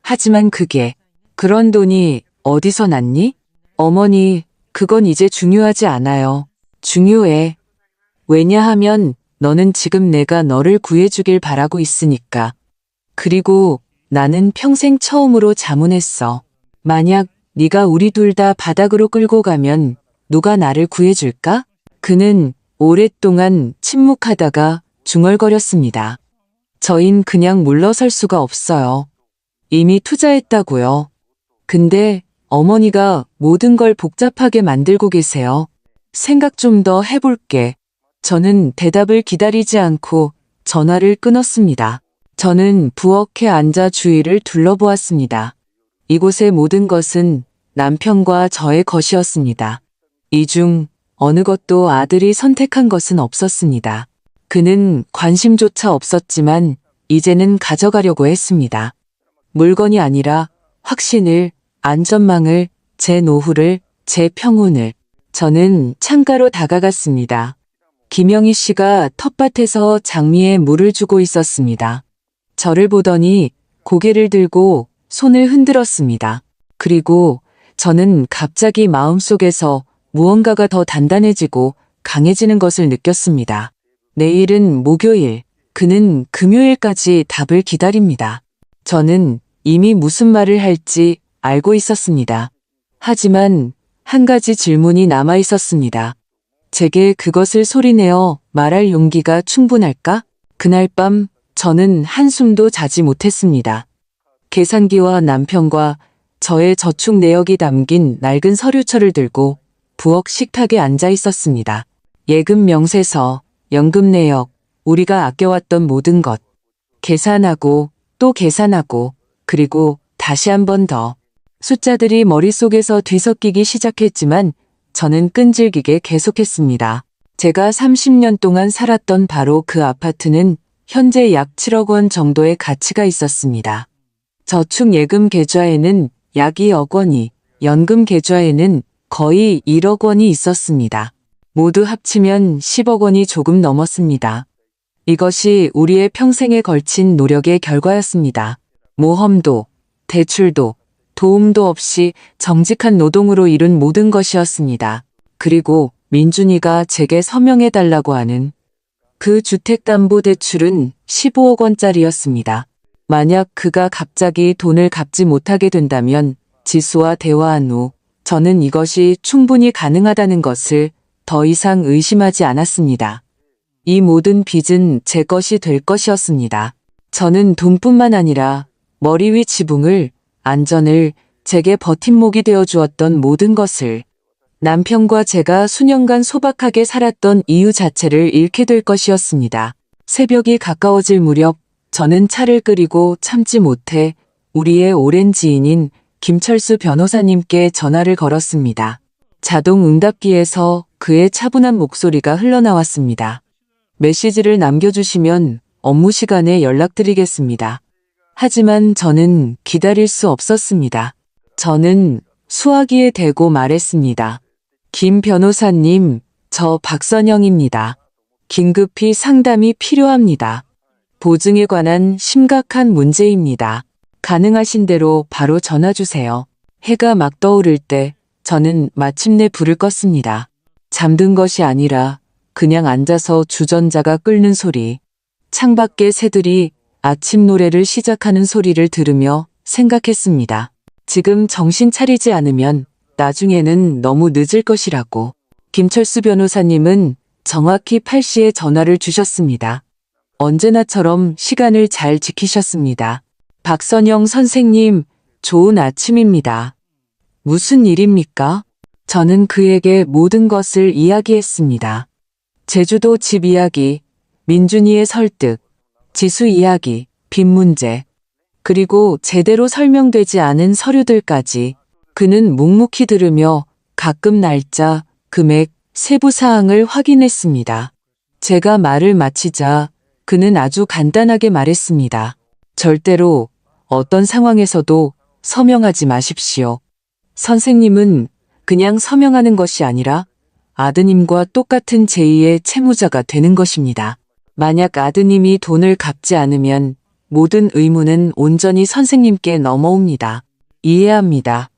하지만 그런 돈이 어디서 났니? 어머니, 그건 이제 중요하지 않아요. 중요해. 왜냐하면 너는 지금 내가 너를 구해주길 바라고 있으니까. 그리고 나는 평생 처음으로 자문했어. 만약 네가 우리 둘 다 바닥으로 끌고 가면 누가 나를 구해줄까? 그는 오랫동안 침묵하다가 중얼거렸습니다. 저흰 그냥 물러설 수가 없어요. 이미 투자했다고요. 근데 어머니가 모든 걸 복잡하게 만들고 계세요. 생각 좀 더 해볼게. 저는 대답을 기다리지 않고 전화를 끊었습니다. 저는 부엌에 앉아 주위를 둘러보았습니다. 이곳의 모든 것은 남편과 저의 것이었습니다. 이 중 어느 것도 아들이 선택한 것은 없었습니다. 그는 관심조차 없었지만 이제는 가져가려고 했습니다. 물건이 아니라 확신을, 안전망을, 제 노후를, 제 평온을. 저는 창가로 다가갔습니다. 김영희 씨가 텃밭에서 장미에 물을 주고 있었습니다. 저를 보더니 고개를 들고 손을 흔들었습니다. 그리고 저는 갑자기 마음속에서 무언가가 더 단단해지고 강해지는 것을 느꼈습니다. 내일은 목요일, 그는 금요일까지 답을 기다립니다. 저는 이미 무슨 말을 할지 알고 있었습니다. 하지만 한 가지 질문이 남아 있었습니다. 제게 그것을 소리내어 말할 용기가 충분할까? 그날 밤 저는 한숨도 자지 못했습니다. 계산기와 남편과 저의 저축 내역이 담긴 낡은 서류처를 들고 부엌 식탁에 앉아 있었습니다. 예금 명세서, 연금 내역, 우리가 아껴왔던 모든 것. 계산하고 또 계산하고 그리고 다시 한 번 더. 숫자들이 머릿속에서 뒤섞이기 시작했지만 저는 끈질기게 계속했습니다. 제가 30년 동안 살았던 바로 그 아파트는 현재 약 7억 원 정도의 가치가 있었습니다. 저축 예금 계좌에는 약 2억 원이, 연금 계좌에는 거의 1억 원이 있었습니다. 모두 합치면 10억 원이 조금 넘었습니다. 이것이 우리의 평생에 걸친 노력의 결과였습니다. 모험도, 대출도, 도움도 없이 정직한 노동으로 이룬 모든 것이었습니다. 그리고 민준이가 제게 서명해달라고 하는 그 주택담보대출은 15억 원짜리였습니다. 만약 그가 갑자기 돈을 갚지 못하게 된다면 지수와 대화한 후 저는 이것이 충분히 가능하다는 것을 더 이상 의심하지 않았습니다. 이 모든 빚은 제 것이 될 것이었습니다. 저는 돈뿐만 아니라 머리 위 지붕을, 안전을, 제게 버팀목이 되어 주었던 모든 것을, 남편과 제가 수년간 소박하게 살았던 이유 자체를 잃게 될 것이었습니다. 새벽이 가까워질 무렵 저는 차를 끓이고 참지 못해 우리의 오랜 지인인 김철수 변호사님께 전화를 걸었습니다. 자동 응답기에서 그의 차분한 목소리가 흘러나왔습니다. 메시지를 남겨주시면 업무 시간에 연락드리겠습니다. 하지만 저는 기다릴 수 없었습니다. 저는 수화기에 대고 말했습니다. 김 변호사님, 저 박선영입니다. 긴급히 상담이 필요합니다. 보증에 관한 심각한 문제입니다. 가능하신 대로 바로 전화 주세요. 해가 막 떠오를 때 저는 마침내 불을 껐습니다. 잠든 것이 아니라 그냥 앉아서 주전자가 끓는 소리, 창밖의 새들이 아침 노래를 시작하는 소리를 들으며 생각했습니다. 지금 정신 차리지 않으면 나중에는 너무 늦을 것이라고. 김철수 변호사님은 정확히 8시에 전화를 주셨습니다. 언제나처럼 시간을 잘 지키셨습니다. 박선영 선생님, 좋은 아침입니다. 무슨 일입니까? 저는 그에게 모든 것을 이야기했습니다. 제주도 집 이야기, 민준이의 설득, 지수 이야기, 빚 문제, 그리고 제대로 설명되지 않은 서류들까지. 그는 묵묵히 들으며 가끔 날짜, 금액, 세부 사항을 확인했습니다. 제가 말을 마치자 그는 아주 간단하게 말했습니다. 절대로 어떤 상황에서도 서명하지 마십시오. 선생님은 그냥 서명하는 것이 아니라 아드님과 똑같은 제2의 채무자가 되는 것입니다. 만약 아드님이 돈을 갚지 않으면 모든 의무는 온전히 선생님께 넘어옵니다. 이해합니다.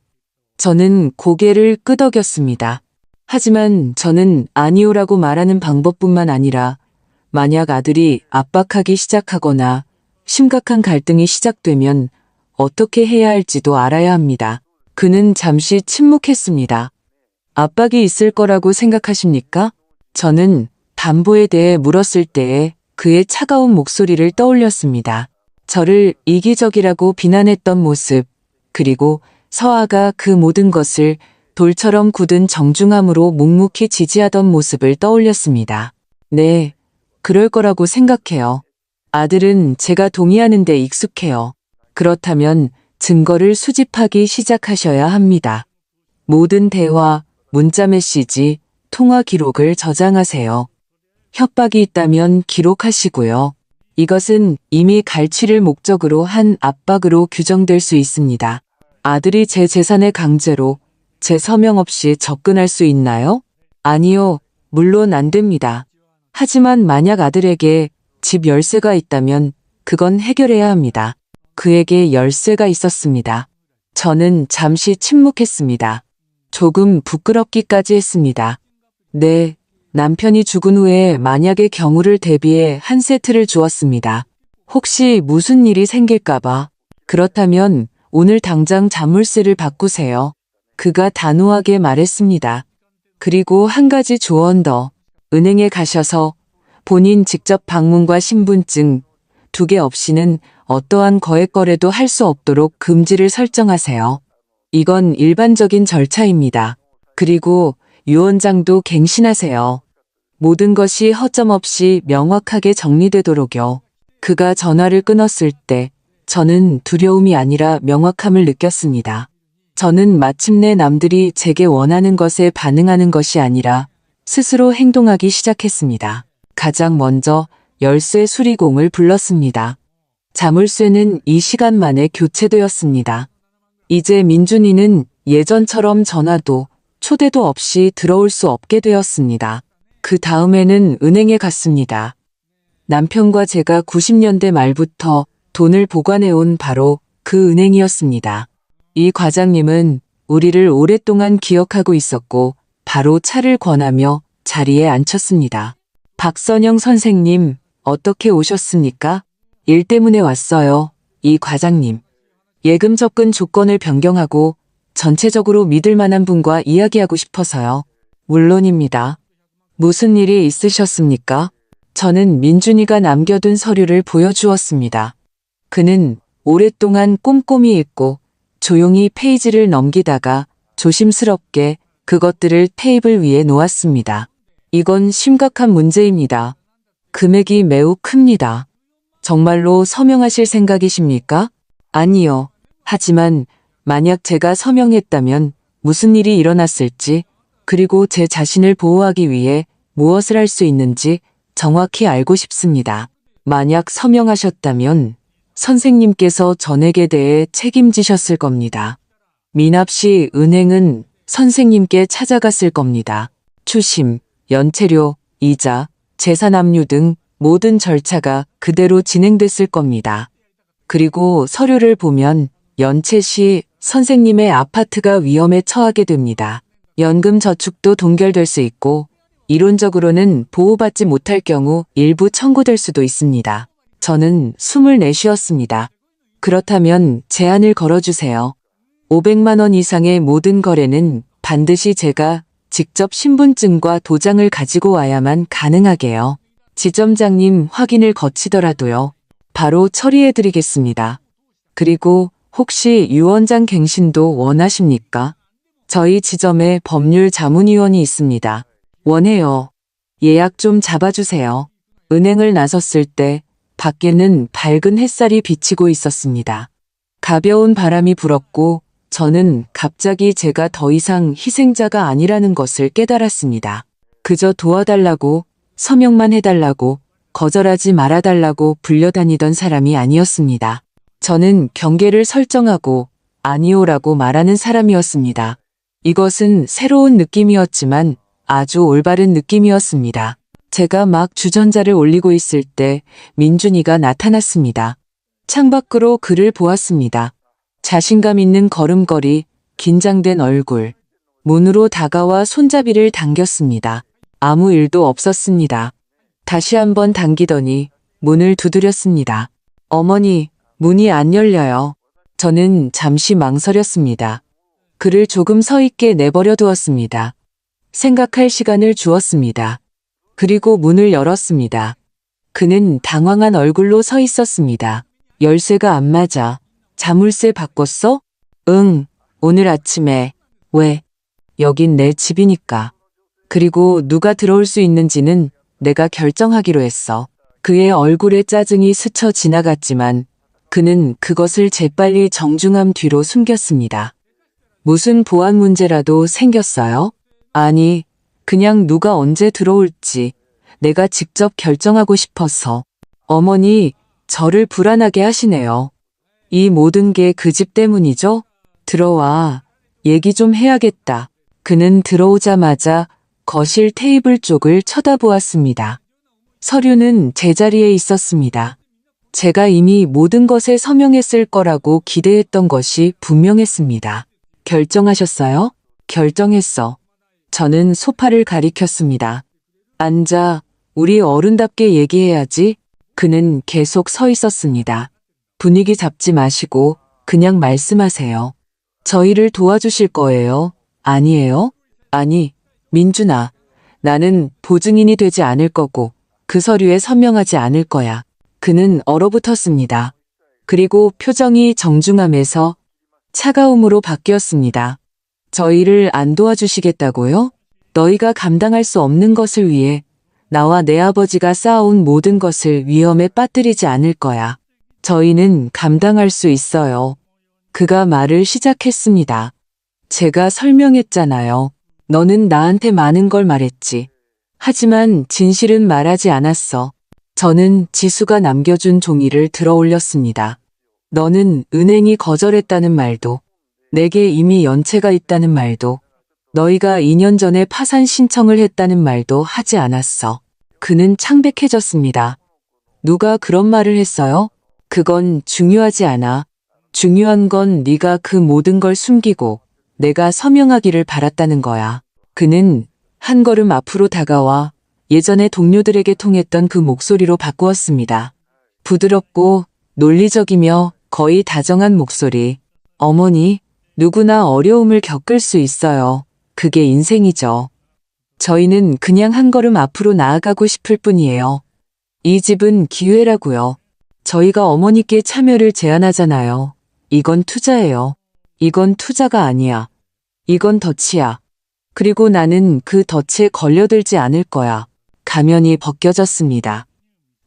저는 고개를 끄덕였습니다. 하지만 저는 아니오라고 말하는 방법뿐만 아니라 만약 아들이 압박하기 시작하거나 심각한 갈등이 시작되면 어떻게 해야 할지도 알아야 합니다. 그는 잠시 침묵했습니다. 압박이 있을 거라고 생각하십니까? 저는 담보에 대해 물었을 때에 그의 차가운 목소리를 떠올렸습니다. 저를 이기적이라고 비난했던 모습, 그리고 서아가 그 모든 것을 돌처럼 굳은 정중함으로 묵묵히 지지하던 모습을 떠올렸습니다. 네, 그럴 거라고 생각해요. 아들은 제가 동의하는 데 익숙해요. 그렇다면 증거를 수집하기 시작하셔야 합니다. 모든 대화, 문자 메시지, 통화 기록을 저장하세요. 협박이 있다면 기록하시고요. 이것은 이미 갈취를 목적으로 한 압박으로 규정될 수 있습니다. 아들이 제 재산에 강제로 제 서명 없이 접근할 수 있나요? 아니요, 물론 안 됩니다. 하지만 만약 아들에게 집 열쇠가 있다면 그건 해결해야 합니다. 그에게 열쇠가 있었습니다. 저는 잠시 침묵했습니다. 조금 부끄럽기까지 했습니다. 네, 남편이 죽은 후에 만약의 경우를 대비해 한 세트를 주었습니다. 혹시 무슨 일이 생길까봐. 그렇다면 오늘 당장 자물쇠를 바꾸세요. 그가 단호하게 말했습니다. 그리고 한 가지 조언 더. 은행에 가셔서 본인 직접 방문과 신분증 2개 없이는 어떠한 거액 거래도 할 수 없도록 금지를 설정하세요. 이건 일반적인 절차입니다. 그리고 유언장도 갱신하세요. 모든 것이 허점없이 명확하게 정리되도록요. 그가 전화를 끊었을 때 저는 두려움이 아니라 명확함을 느꼈습니다. 저는 마침내 남들이 제게 원하는 것에 반응하는 것이 아니라 스스로 행동하기 시작했습니다. 가장 먼저 열쇠 수리공을 불렀습니다. 자물쇠는 이 시간 만에 교체되었습니다. 이제 민준이는 예전처럼 전화도 초대도 없이 들어올 수 없게 되었습니다. 그 다음에는 은행에 갔습니다. 남편과 제가 90년대 말부터 돈을 보관해온 바로 그 은행이었습니다. 이 과장님은 우리를 오랫동안 기억하고 있었고 바로 차를 권하며 자리에 앉혔습니다. 박선영 선생님, 어떻게 오셨습니까? 일 때문에 왔어요. 이 과장님. 예금 접근 조건을 변경하고 전체적으로 믿을 만한 분과 이야기하고 싶어서요. 물론입니다. 무슨 일이 있으셨습니까? 저는 민준이가 남겨둔 서류를 보여주었습니다. 그는 오랫동안 꼼꼼히 읽고 조용히 페이지를 넘기다가 조심스럽게 그것들을 테이블 위에 놓았습니다. 이건 심각한 문제입니다. 금액이 매우 큽니다. 정말로 서명하실 생각이십니까? 아니요. 하지만 만약 제가 서명했다면 무슨 일이 일어났을지, 그리고 제 자신을 보호하기 위해 무엇을 할 수 있는지 정확히 알고 싶습니다. 만약 서명하셨다면 선생님께서 전액에 대해 책임지셨을 겁니다. 미납 씨 은행은 선생님께 찾아갔을 겁니다. 추심, 연체료, 이자, 재산 압류 등 모든 절차가 그대로 진행됐을 겁니다. 그리고 서류를 보면 연체 시 선생님의 아파트가 위험에 처하게 됩니다. 연금 저축도 동결될 수 있고 이론적으로는 보호받지 못할 경우 일부 청구될 수도 있습니다. 저는 숨을 내쉬었습니다. 그렇다면 제안을 걸어주세요. 500만 원 이상의 모든 거래는 반드시 제가 직접 신분증과 도장을 가지고 와야만 가능하게요. 지점장님 확인을 거치더라도요. 바로 처리해드리겠습니다. 그리고 혹시 유언장 갱신도 원하십니까? 저희 지점에 법률 자문위원이 있습니다. 원해요. 예약 좀 잡아주세요. 은행을 나섰을 때 밖에는 밝은 햇살이 비치고 있었습니다. 가벼운 바람이 불었고 저는 갑자기 제가 더 이상 희생자가 아니라는 것을 깨달았습니다. 그저 도와달라고, 서명만 해달라고, 거절하지 말아달라고 불려다니던 사람이 아니었습니다. 저는 경계를 설정하고 아니오라고 말하는 사람이었습니다. 이것은 새로운 느낌이었지만 아주 올바른 느낌이었습니다. 제가 막 주전자를 올리고 있을 때 민준이가 나타났습니다. 창밖으로 그를 보았습니다. 자신감 있는 걸음걸이, 긴장된 얼굴. 문으로 다가와 손잡이를 당겼습니다. 아무 일도 없었습니다. 다시 한번 당기더니 문을 두드렸습니다. 어머니, 문이 안 열려요. 저는 잠시 망설였습니다. 그를 조금 서 있게 내버려 두었습니다. 생각할 시간을 주었습니다. 그리고 문을 열었습니다. 그는 당황한 얼굴로 서 있었습니다. 열쇠가 안 맞아. 자물쇠 바꿨어? 응, 오늘 아침에. 왜? 여긴 내 집이니까. 그리고 누가 들어올 수 있는지는 내가 결정하기로 했어. 그의 얼굴에 짜증이 스쳐 지나갔지만 그는 그것을 재빨리 정중함 뒤로 숨겼습니다. 무슨 보안 문제라도 생겼어요? 아니, 그냥 누가 언제 들어올지, 내가 직접 결정하고 싶어서. 어머니, 저를 불안하게 하시네요. 이 모든 게 그 집 때문이죠? 들어와. 얘기 좀 해야겠다. 그는 들어오자마자 거실 테이블 쪽을 쳐다보았습니다. 서류는 제자리에 있었습니다. 제가 이미 모든 것에 서명했을 거라고 기대했던 것이 분명했습니다. 결정하셨어요? 결정했어. 저는 소파를 가리켰습니다. 앉아, 우리 어른답게 얘기해야지. 그는 계속 서 있었습니다. 분위기 잡지 마시고 그냥 말씀하세요. 저희를 도와주실 거예요? 아니에요? 아니, 민준아, 나는 보증인이 되지 않을 거고 그 서류에 서명하지 않을 거야. 그는 얼어붙었습니다. 그리고 표정이 정중함에서 차가움으로 바뀌었습니다. 저희를 안 도와주시겠다고요? 너희가 감당할 수 없는 것을 위해 나와 내 아버지가 쌓아온 모든 것을 위험에 빠뜨리지 않을 거야. 저희는 감당할 수 있어요. 그가 말을 시작했습니다. 제가 설명했잖아요. 너는 나한테 많은 걸 말했지. 하지만 진실은 말하지 않았어. 저는 지수가 남겨준 종이를 들어 올렸습니다. 너는 은행이 거절했다는 말도, 내게 이미 연체가 있다는 말도, 너희가 2년 전에 파산 신청을 했다는 말도 하지 않았어. 그는 창백해졌습니다. 누가 그런 말을 했어요? 그건 중요하지 않아. 중요한 건 네가 그 모든 걸 숨기고 내가 서명하기를 바랐다는 거야. 그는 한 걸음 앞으로 다가와 예전에 동료들에게 통했던 그 목소리로 바꾸었습니다. 부드럽고 논리적이며 거의 다정한 목소리. 어머니, 누구나 어려움을 겪을 수 있어요. 그게 인생이죠. 저희는 그냥 한 걸음 앞으로 나아가고 싶을 뿐이에요. 이 집은 기회라고요. 저희가 어머니께 참여를 제안하잖아요. 이건 투자예요. 이건 투자가 아니야. 이건 덫이야. 그리고 나는 그 덫에 걸려들지 않을 거야. 가면이 벗겨졌습니다.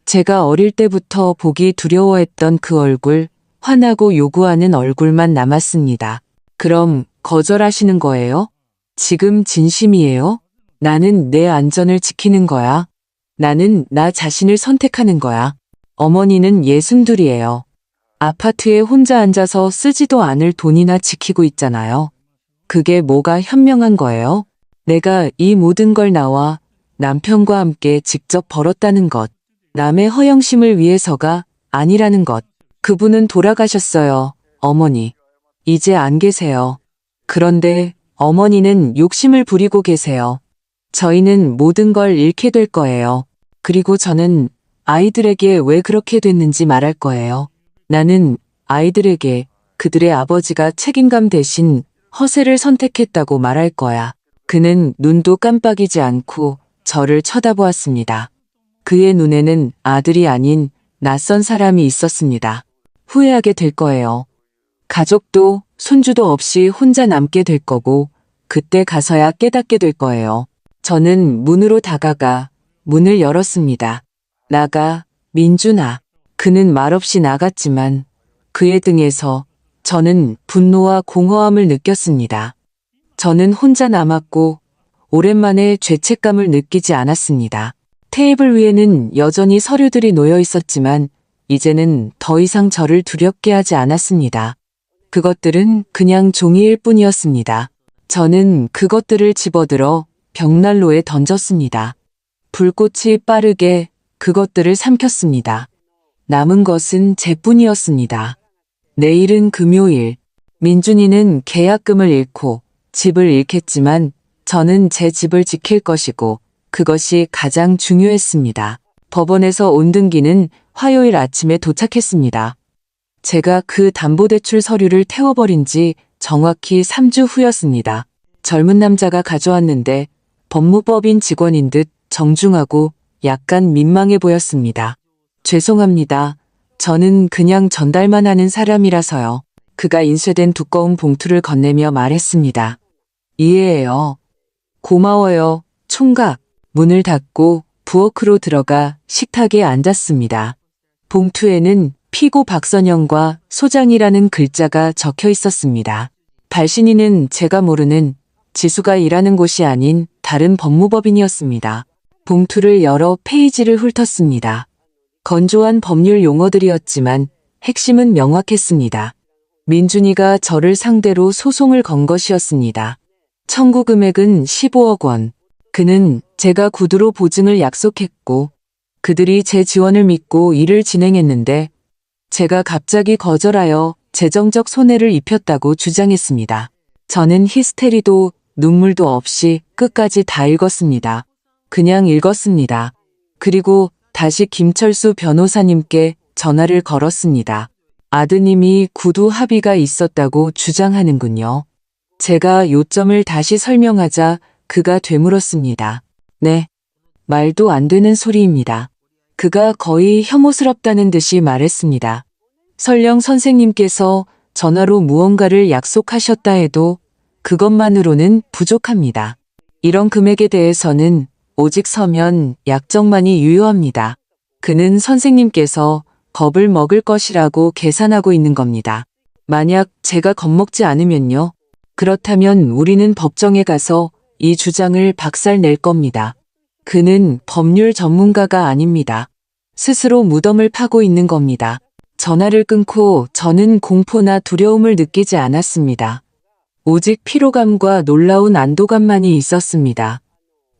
제가 어릴 때부터 보기 두려워했던 그 얼굴, 화나고 요구하는 얼굴만 남았습니다. 그럼 거절하시는 거예요? 지금 진심이에요? 나는 내 안전을 지키는 거야. 나는 나 자신을 선택하는 거야. 어머니는 62이에요. 아파트에 혼자 앉아서 쓰지도 않을 돈이나 지키고 있잖아요. 그게 뭐가 현명한 거예요? 내가 이 모든 걸 나와 남편과 함께 직접 벌었다는 것. 남의 허영심을 위해서가 아니라는 것. 그분은 돌아가셨어요, 어머니. 이제 안 계세요. 그런데 어머니는 욕심을 부리고 계세요. 저희는 모든 걸 잃게 될 거예요. 그리고 저는 아이들에게 왜 그렇게 됐는지 말할 거예요. 나는 아이들에게 그들의 아버지가 책임감 대신 허세를 선택했다고 말할 거야. 그는 눈도 깜빡이지 않고 저를 쳐다보았습니다. 그의 눈에는 아들이 아닌 낯선 사람이 있었습니다. 후회하게 될 거예요. 가족도 손주도 없이 혼자 남게 될 거고 그때 가서야 깨닫게 될 거예요. 저는 문으로 다가가 문을 열었습니다. 나가, 민준아. 그는 말없이 나갔지만 그의 등에서 저는 분노와 공허함을 느꼈습니다. 저는 혼자 남았고 오랜만에 죄책감을 느끼지 않았습니다. 테이블 위에는 여전히 서류들이 놓여 있었지만 이제는 더 이상 저를 두렵게 하지 않았습니다. 그것들은 그냥 종이일 뿐이었습니다. 저는 그것들을 집어들어 벽난로에 던졌습니다. 불꽃이 빠르게 그것들을 삼켰습니다. 남은 것은 제뿐이었습니다. 내일은 금요일. 민준이는 계약금을 잃고 집을 잃겠지만 저는 제 집을 지킬 것이고 그것이 가장 중요했습니다. 법원에서 온 등기는 화요일 아침에 도착했습니다. 제가 그 담보대출 서류를 태워버린 지 정확히 3주 후였습니다. 젊은 남자가 가져왔는데 법무법인 직원인 듯 정중하고 약간 민망해 보였습니다. 죄송합니다. 저는 그냥 전달만 하는 사람이라서요. 그가 인쇄된 두꺼운 봉투를 건네며 말했습니다. 이해해요. 고마워요, 총각. 문을 닫고 부엌으로 들어가 식탁에 앉았습니다. 봉투에는 피고 박선영과 소장이라는 글자가 적혀 있었습니다. 발신인은 제가 모르는 지수가 일하는 곳이 아닌 다른 법무법인이었습니다. 봉투를 열어 페이지를 훑었습니다. 건조한 법률 용어들이었지만 핵심은 명확했습니다. 민준이가 저를 상대로 소송을 건 것이었습니다. 청구 금액은 15억 원. 그는 제가 구두로 보증을 약속했고 그들이 제 지원을 믿고 일을 진행했는데 제가 갑자기 거절하여 재정적 손해를 입혔다고 주장했습니다. 저는 히스테리도 눈물도 없이 끝까지 다 읽었습니다. 그냥 읽었습니다. 그리고 다시 김철수 변호사님께 전화를 걸었습니다. 아드님이 구두 합의가 있었다고 주장하는군요. 제가 요점을 다시 설명하자 그가 되물었습니다. 네. 말도 안 되는 소리입니다. 그가 거의 혐오스럽다는 듯이 말했습니다. 설령 선생님께서 전화로 무언가를 약속하셨다 해도 그것만으로는 부족합니다. 이런 금액에 대해서는 오직 서면 약정만이 유효합니다. 그는 선생님께서 겁을 먹을 것이라고 계산하고 있는 겁니다. 만약 제가 겁먹지 않으면요. 그렇다면 우리는 법정에 가서 이 주장을 박살낼 겁니다. 그는 법률 전문가가 아닙니다. 스스로 무덤을 파고 있는 겁니다. 전화를 끊고 저는 공포나 두려움을 느끼지 않았습니다. 오직 피로감과 놀라운 안도감만이 있었습니다.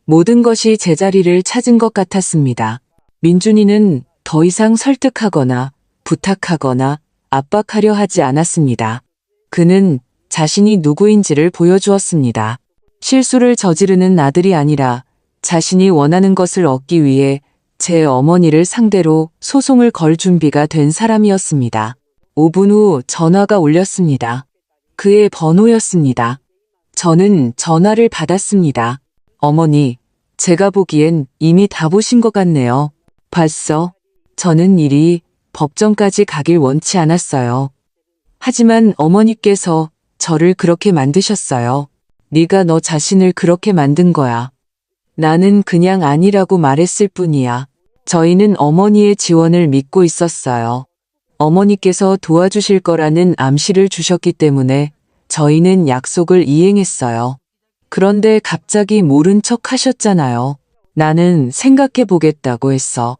모든 것이 제자리를 찾은 것 같았습니다. 민준이는 더 이상 설득하거나 부탁하거나 압박하려 하지 않았습니다. 그는 자신이 누구인지를 보여주었습니다. 실수를 저지르는 아들이 아니라 자신이 원하는 것을 얻기 위해 제 어머니를 상대로 소송을 걸 준비가 된 사람이었습니다. 5분 후 전화가 울렸습니다. 그의 번호였습니다. 저는 전화를 받았습니다. 어머니, 제가 보기엔 이미 다 보신 것 같네요. 봤어? 저는 일이 법정까지 가길 원치 않았어요. 하지만 어머니께서 저를 그렇게 만드셨어요. 네가 너 자신을 그렇게 만든 거야. 나는 그냥 아니라고 말했을 뿐이야. 저희는 어머니의 지원을 믿고 있었어요. 어머니께서 도와주실 거라는 암시를 주셨기 때문에 저희는 약속을 이행했어요. 그런데 갑자기 모른 척 하셨잖아요. 나는 생각해 보겠다고 했어.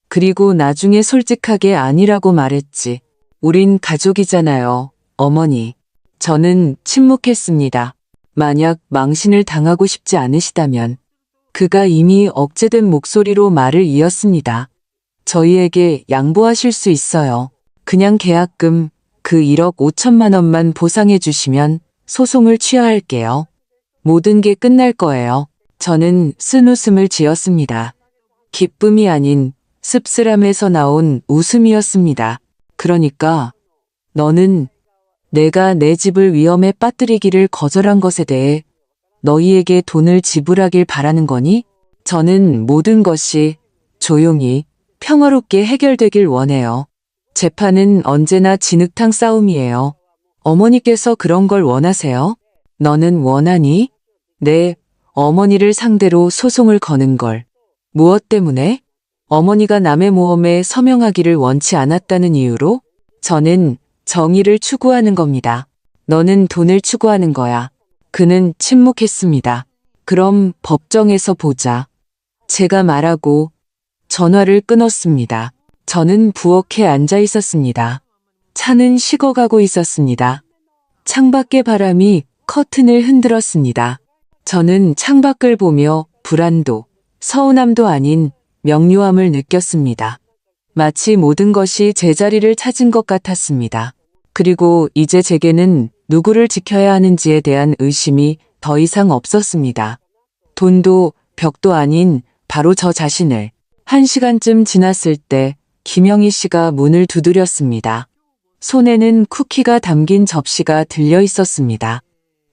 그리고 나중에 솔직하게 아니라고 말했지. 우린 가족이잖아요, 어머니. 저는 침묵했습니다. 만약 망신을 당하고 싶지 않으시다면 그가 이미 억제된 목소리로 말을 이었습니다. 저희에게 양보하실 수 있어요. 그냥 계약금 그 1억 5천만 원만 보상해 주시면 소송을 취하할게요. 모든 게 끝날 거예요. 저는 쓴웃음을 지었습니다. 기쁨이 아닌 씁쓸함에서 나온 웃음이었습니다. 그러니까 너는 내가 내 집을 위험에 빠뜨리기를 거절한 것에 대해 너희에게 돈을 지불하길 바라는 거니? 저는 모든 것이 조용히 평화롭게 해결되길 원해요. 재판은 언제나 진흙탕 싸움이에요. 어머니께서 그런 걸 원하세요? 너는 원하니? 네, 어머니를 상대로 소송을 거는 걸. 무엇 때문에? 어머니가 남의 모험에 서명하기를 원치 않았다는 이유로? 저는 정의를 추구하는 겁니다. 너는 돈을 추구하는 거야. 그는 침묵했습니다. 그럼 법정에서 보자. 제가 말하고 전화를 끊었습니다. 저는 부엌에 앉아 있었습니다. 차는 식어가고 있었습니다. 창밖의 바람이 커튼을 흔들었습니다. 저는 창밖을 보며 불안도, 서운함도 아닌 명료함을 느꼈습니다. 마치 모든 것이 제자리를 찾은 것 같았습니다. 그리고 이제 제게는 누구를 지켜야 하는지에 대한 의심이 더 이상 없었습니다. 돈도 벽도 아닌 바로 저 자신을. 1시간쯤 지났을 때 김영희 씨가 문을 두드렸습니다. 손에는 쿠키가 담긴 접시가 들려 있었습니다.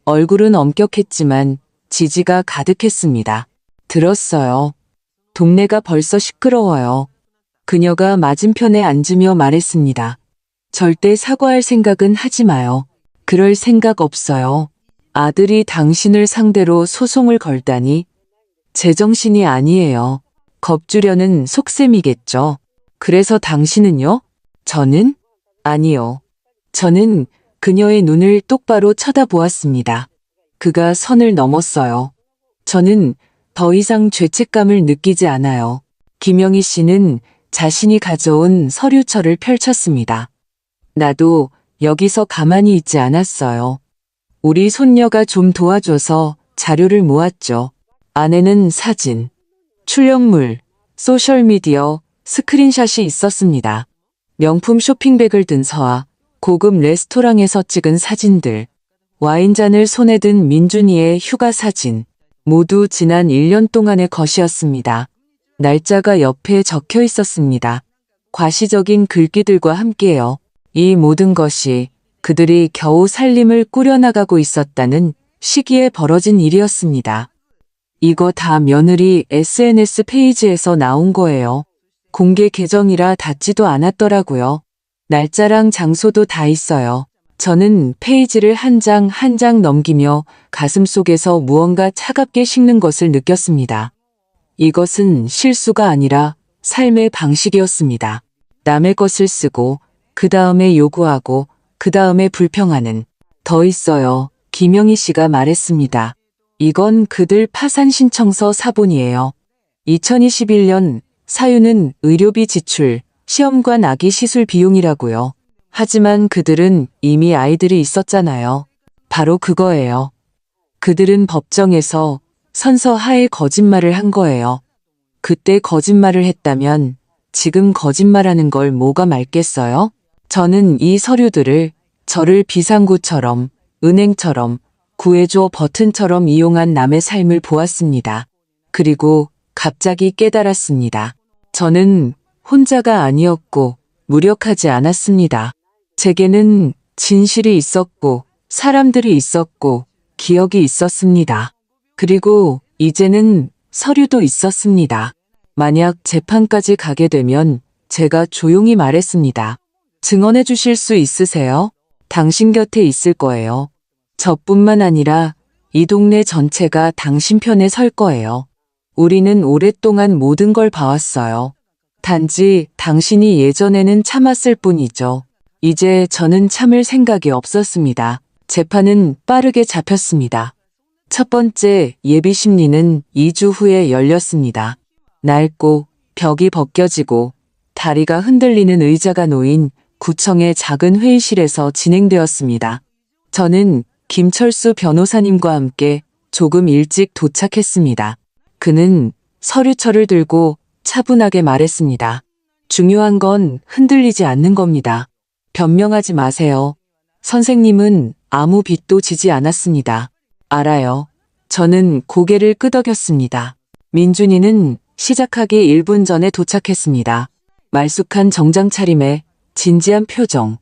얼굴은 엄격했지만 지지가 가득했습니다. 들었어요. 동네가 벌써 시끄러워요. 그녀가 맞은편에 앉으며 말했습니다. 절대 사과할 생각은 하지 마요. 그럴 생각 없어요. 아들이 당신을 상대로 소송을 걸다니 제정신이 아니에요. 겁주려는 속셈이겠죠. 그래서 당신은요? 저는? 아니요. 저는 그녀의 눈을 똑바로 쳐다보았습니다. 그가 선을 넘었어요. 저는 더 이상 죄책감을 느끼지 않아요. 김영희 씨는 자신이 가져온 서류철을 펼쳤습니다. 나도 여기서 가만히 있지 않았어요. 우리 손녀가 좀 도와줘서 자료를 모았죠. 안에는 사진, 출력물, 소셜미디어, 스크린샷이 있었습니다. 명품 쇼핑백을 든 서아, 고급 레스토랑에서 찍은 사진들, 와인잔을 손에 든 민준이의 휴가 사진, 모두 지난 1년 동안의 것이었습니다. 날짜가 옆에 적혀 있었습니다. 과시적인 글귀들과 함께요. 이 모든 것이 그들이 겨우 살림을 꾸려나가고 있었다는 시기에 벌어진 일이었습니다. 이거 다 며느리 SNS 페이지에서 나온 거예요. 공개 계정이라 닫지도 않았더라고요. 날짜랑 장소도 다 있어요. 저는 페이지를 한 장 한 장 넘기며 가슴속에서 무언가 차갑게 식는 것을 느꼈습니다. 이것은 실수가 아니라 삶의 방식이었습니다. 남의 것을 쓰고 그 다음에 요구하고 그 다음에 불평하는. 더 있어요. 김영희 씨가 말했습니다. 이건 그들 파산 신청서 사본이에요. 2021년 사유는 의료비 지출, 시험관 아기 시술 비용이라고요. 하지만 그들은 이미 아이들이 있었잖아요. 바로 그거예요. 그들은 법정에서 선서하에 거짓말을 한 거예요. 그때 거짓말을 했다면 지금 거짓말하는 걸 뭐가 맑겠어요? 저는 이 서류들을 저를 비상구처럼, 은행처럼, 구해줘 버튼처럼 이용한 남의 삶을 보았습니다. 그리고 갑자기 깨달았습니다. 저는 혼자가 아니었고 무력하지 않았습니다. 제게는 진실이 있었고 사람들이 있었고 기억이 있었습니다. 그리고 이제는 서류도 있었습니다. 만약 재판까지 가게 되면 제가 조용히 말했습니다. 증언해 주실 수 있으세요? 당신 곁에 있을 거예요. 저뿐만 아니라 이 동네 전체가 당신 편에 설 거예요. 우리는 오랫동안 모든 걸 봐왔어요. 단지 당신이 예전에는 참았을 뿐이죠. 이제 저는 참을 생각이 없었습니다. 재판은 빠르게 잡혔습니다. 첫 번째 예비 심리는 2주 후에 열렸습니다. 낡고 벽이 벗겨지고 다리가 흔들리는 의자가 놓인 구청의 작은 회의실에서 진행되었습니다. 저는 김철수 변호사님과 함께 조금 일찍 도착했습니다. 그는 서류철을 들고 차분하게 말했습니다. 중요한 건 흔들리지 않는 겁니다. 변명하지 마세요. 선생님은 아무 빚도 지지 않았습니다. 알아요. 저는 고개를 끄덕였습니다. 민준이는 시작하기 1분 전에 도착했습니다. 말쑥한 정장 차림에 진지한 표정,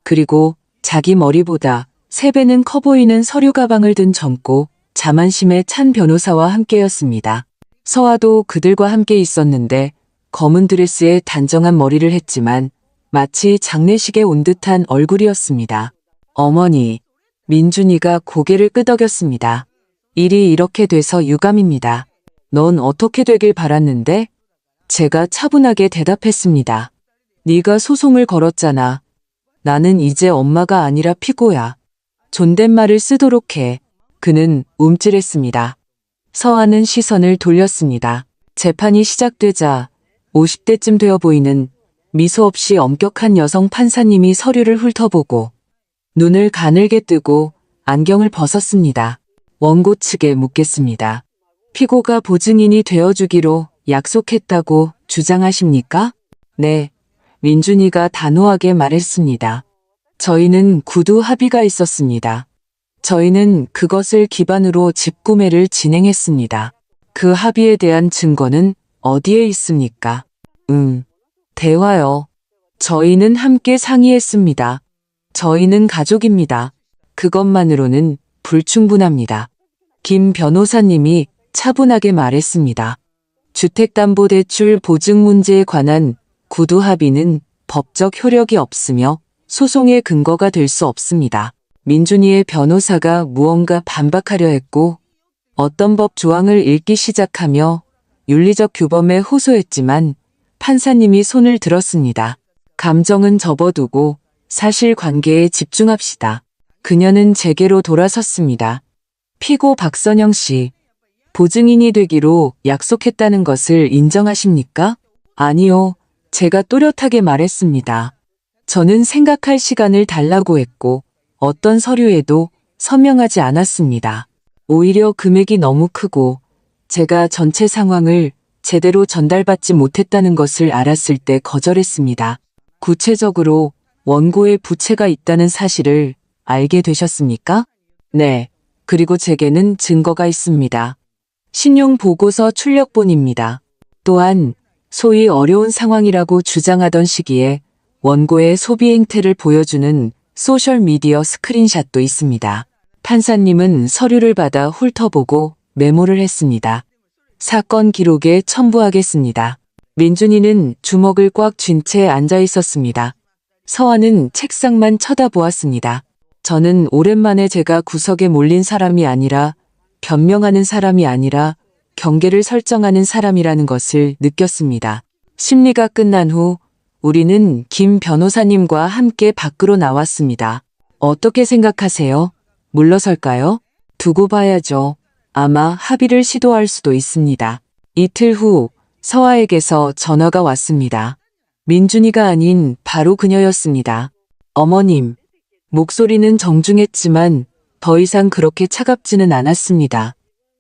그리고 자기 머리보다 3배는 커 보이는 서류 가방을 든 젊고 자만심에 찬 변호사와 함께였습니다. 서아도 그들과 함께 있었는데 검은 드레스에 단정한 머리를 했지만 마치 장례식에 온 듯한 얼굴이었습니다. 어머니, 민준이가 고개를 끄덕였습니다. 일이 이렇게 돼서 유감입니다. 넌 어떻게 되길 바랐는데? 제가 차분하게 대답했습니다. 네가 소송을 걸었잖아. 나는 이제 엄마가 아니라 피고야. 존댓말을 쓰도록 해. 그는 움찔했습니다. 서아는 시선을 돌렸습니다. 재판이 시작되자 50대쯤 되어 보이는 미소 없이 엄격한 여성 판사님이 서류를 훑어보고 눈을 가늘게 뜨고 안경을 벗었습니다. 원고 측에 묻겠습니다. 피고가 보증인이 되어주기로 약속했다고 주장하십니까? 네, 민준이가 단호하게 말했습니다. 저희는 구두 합의가 있었습니다. 저희는 그것을 기반으로 집구매를 진행했습니다. 그 합의에 대한 증거는 어디에 있습니까? 대화요. 저희는 함께 상의했습니다. 저희는 가족입니다. 그것만으로는 불충분합니다. 김 변호사님이 차분하게 말했습니다. 주택담보대출 보증 문제에 관한 구두 합의는 법적 효력이 없으며 소송의 근거가 될 수 없습니다. 민준이의 변호사가 무언가 반박하려 했고 어떤 법 조항을 읽기 시작하며 윤리적 규범에 호소했지만 판사님이 손을 들었습니다. 감정은 접어두고 사실관계에 집중합시다. 그녀는 제게로 돌아섰습니다. 피고 박선영 씨, 보증인이 되기로 약속했다는 것을 인정하십니까? 아니요. 제가 또렷하게 말했습니다. 저는 생각할 시간을 달라고 했고 어떤 서류에도 서명하지 않았습니다. 오히려 금액이 너무 크고 제가 전체 상황을 제대로 전달받지 못했다는 것을 알았을 때 거절했습니다. 구체적으로 원고에 부채가 있다는 사실을 알게 되셨습니까? 네. 그리고 제게는 증거가 있습니다. 신용보고서 출력본입니다. 또한 소위 어려운 상황이라고 주장하던 시기에 원고의 소비 행태를 보여주는 소셜미디어 스크린샷도 있습니다. 판사님은 서류를 받아 훑어보고 메모를 했습니다. 사건 기록에 첨부하겠습니다. 민준이는 주먹을 꽉 쥔 채 앉아 있었습니다. 서아는 책상만 쳐다보았습니다. 저는 오랜만에 제가 구석에 몰린 사람이 아니라 변명하는 사람이 아니라 경계를 설정하는 사람이라는 것을 느꼈습니다. 심리가 끝난 후 우리는 김 변호사님과 함께 밖으로 나왔습니다. 어떻게 생각하세요? 물러설까요? 두고 봐야죠. 아마 합의를 시도할 수도 있습니다. 이틀 후 서아에게서 전화가 왔습니다. 민준이가 아닌 바로 그녀였습니다. 어머님, 목소리는 정중했지만 더 이상 그렇게 차갑지는 않았습니다.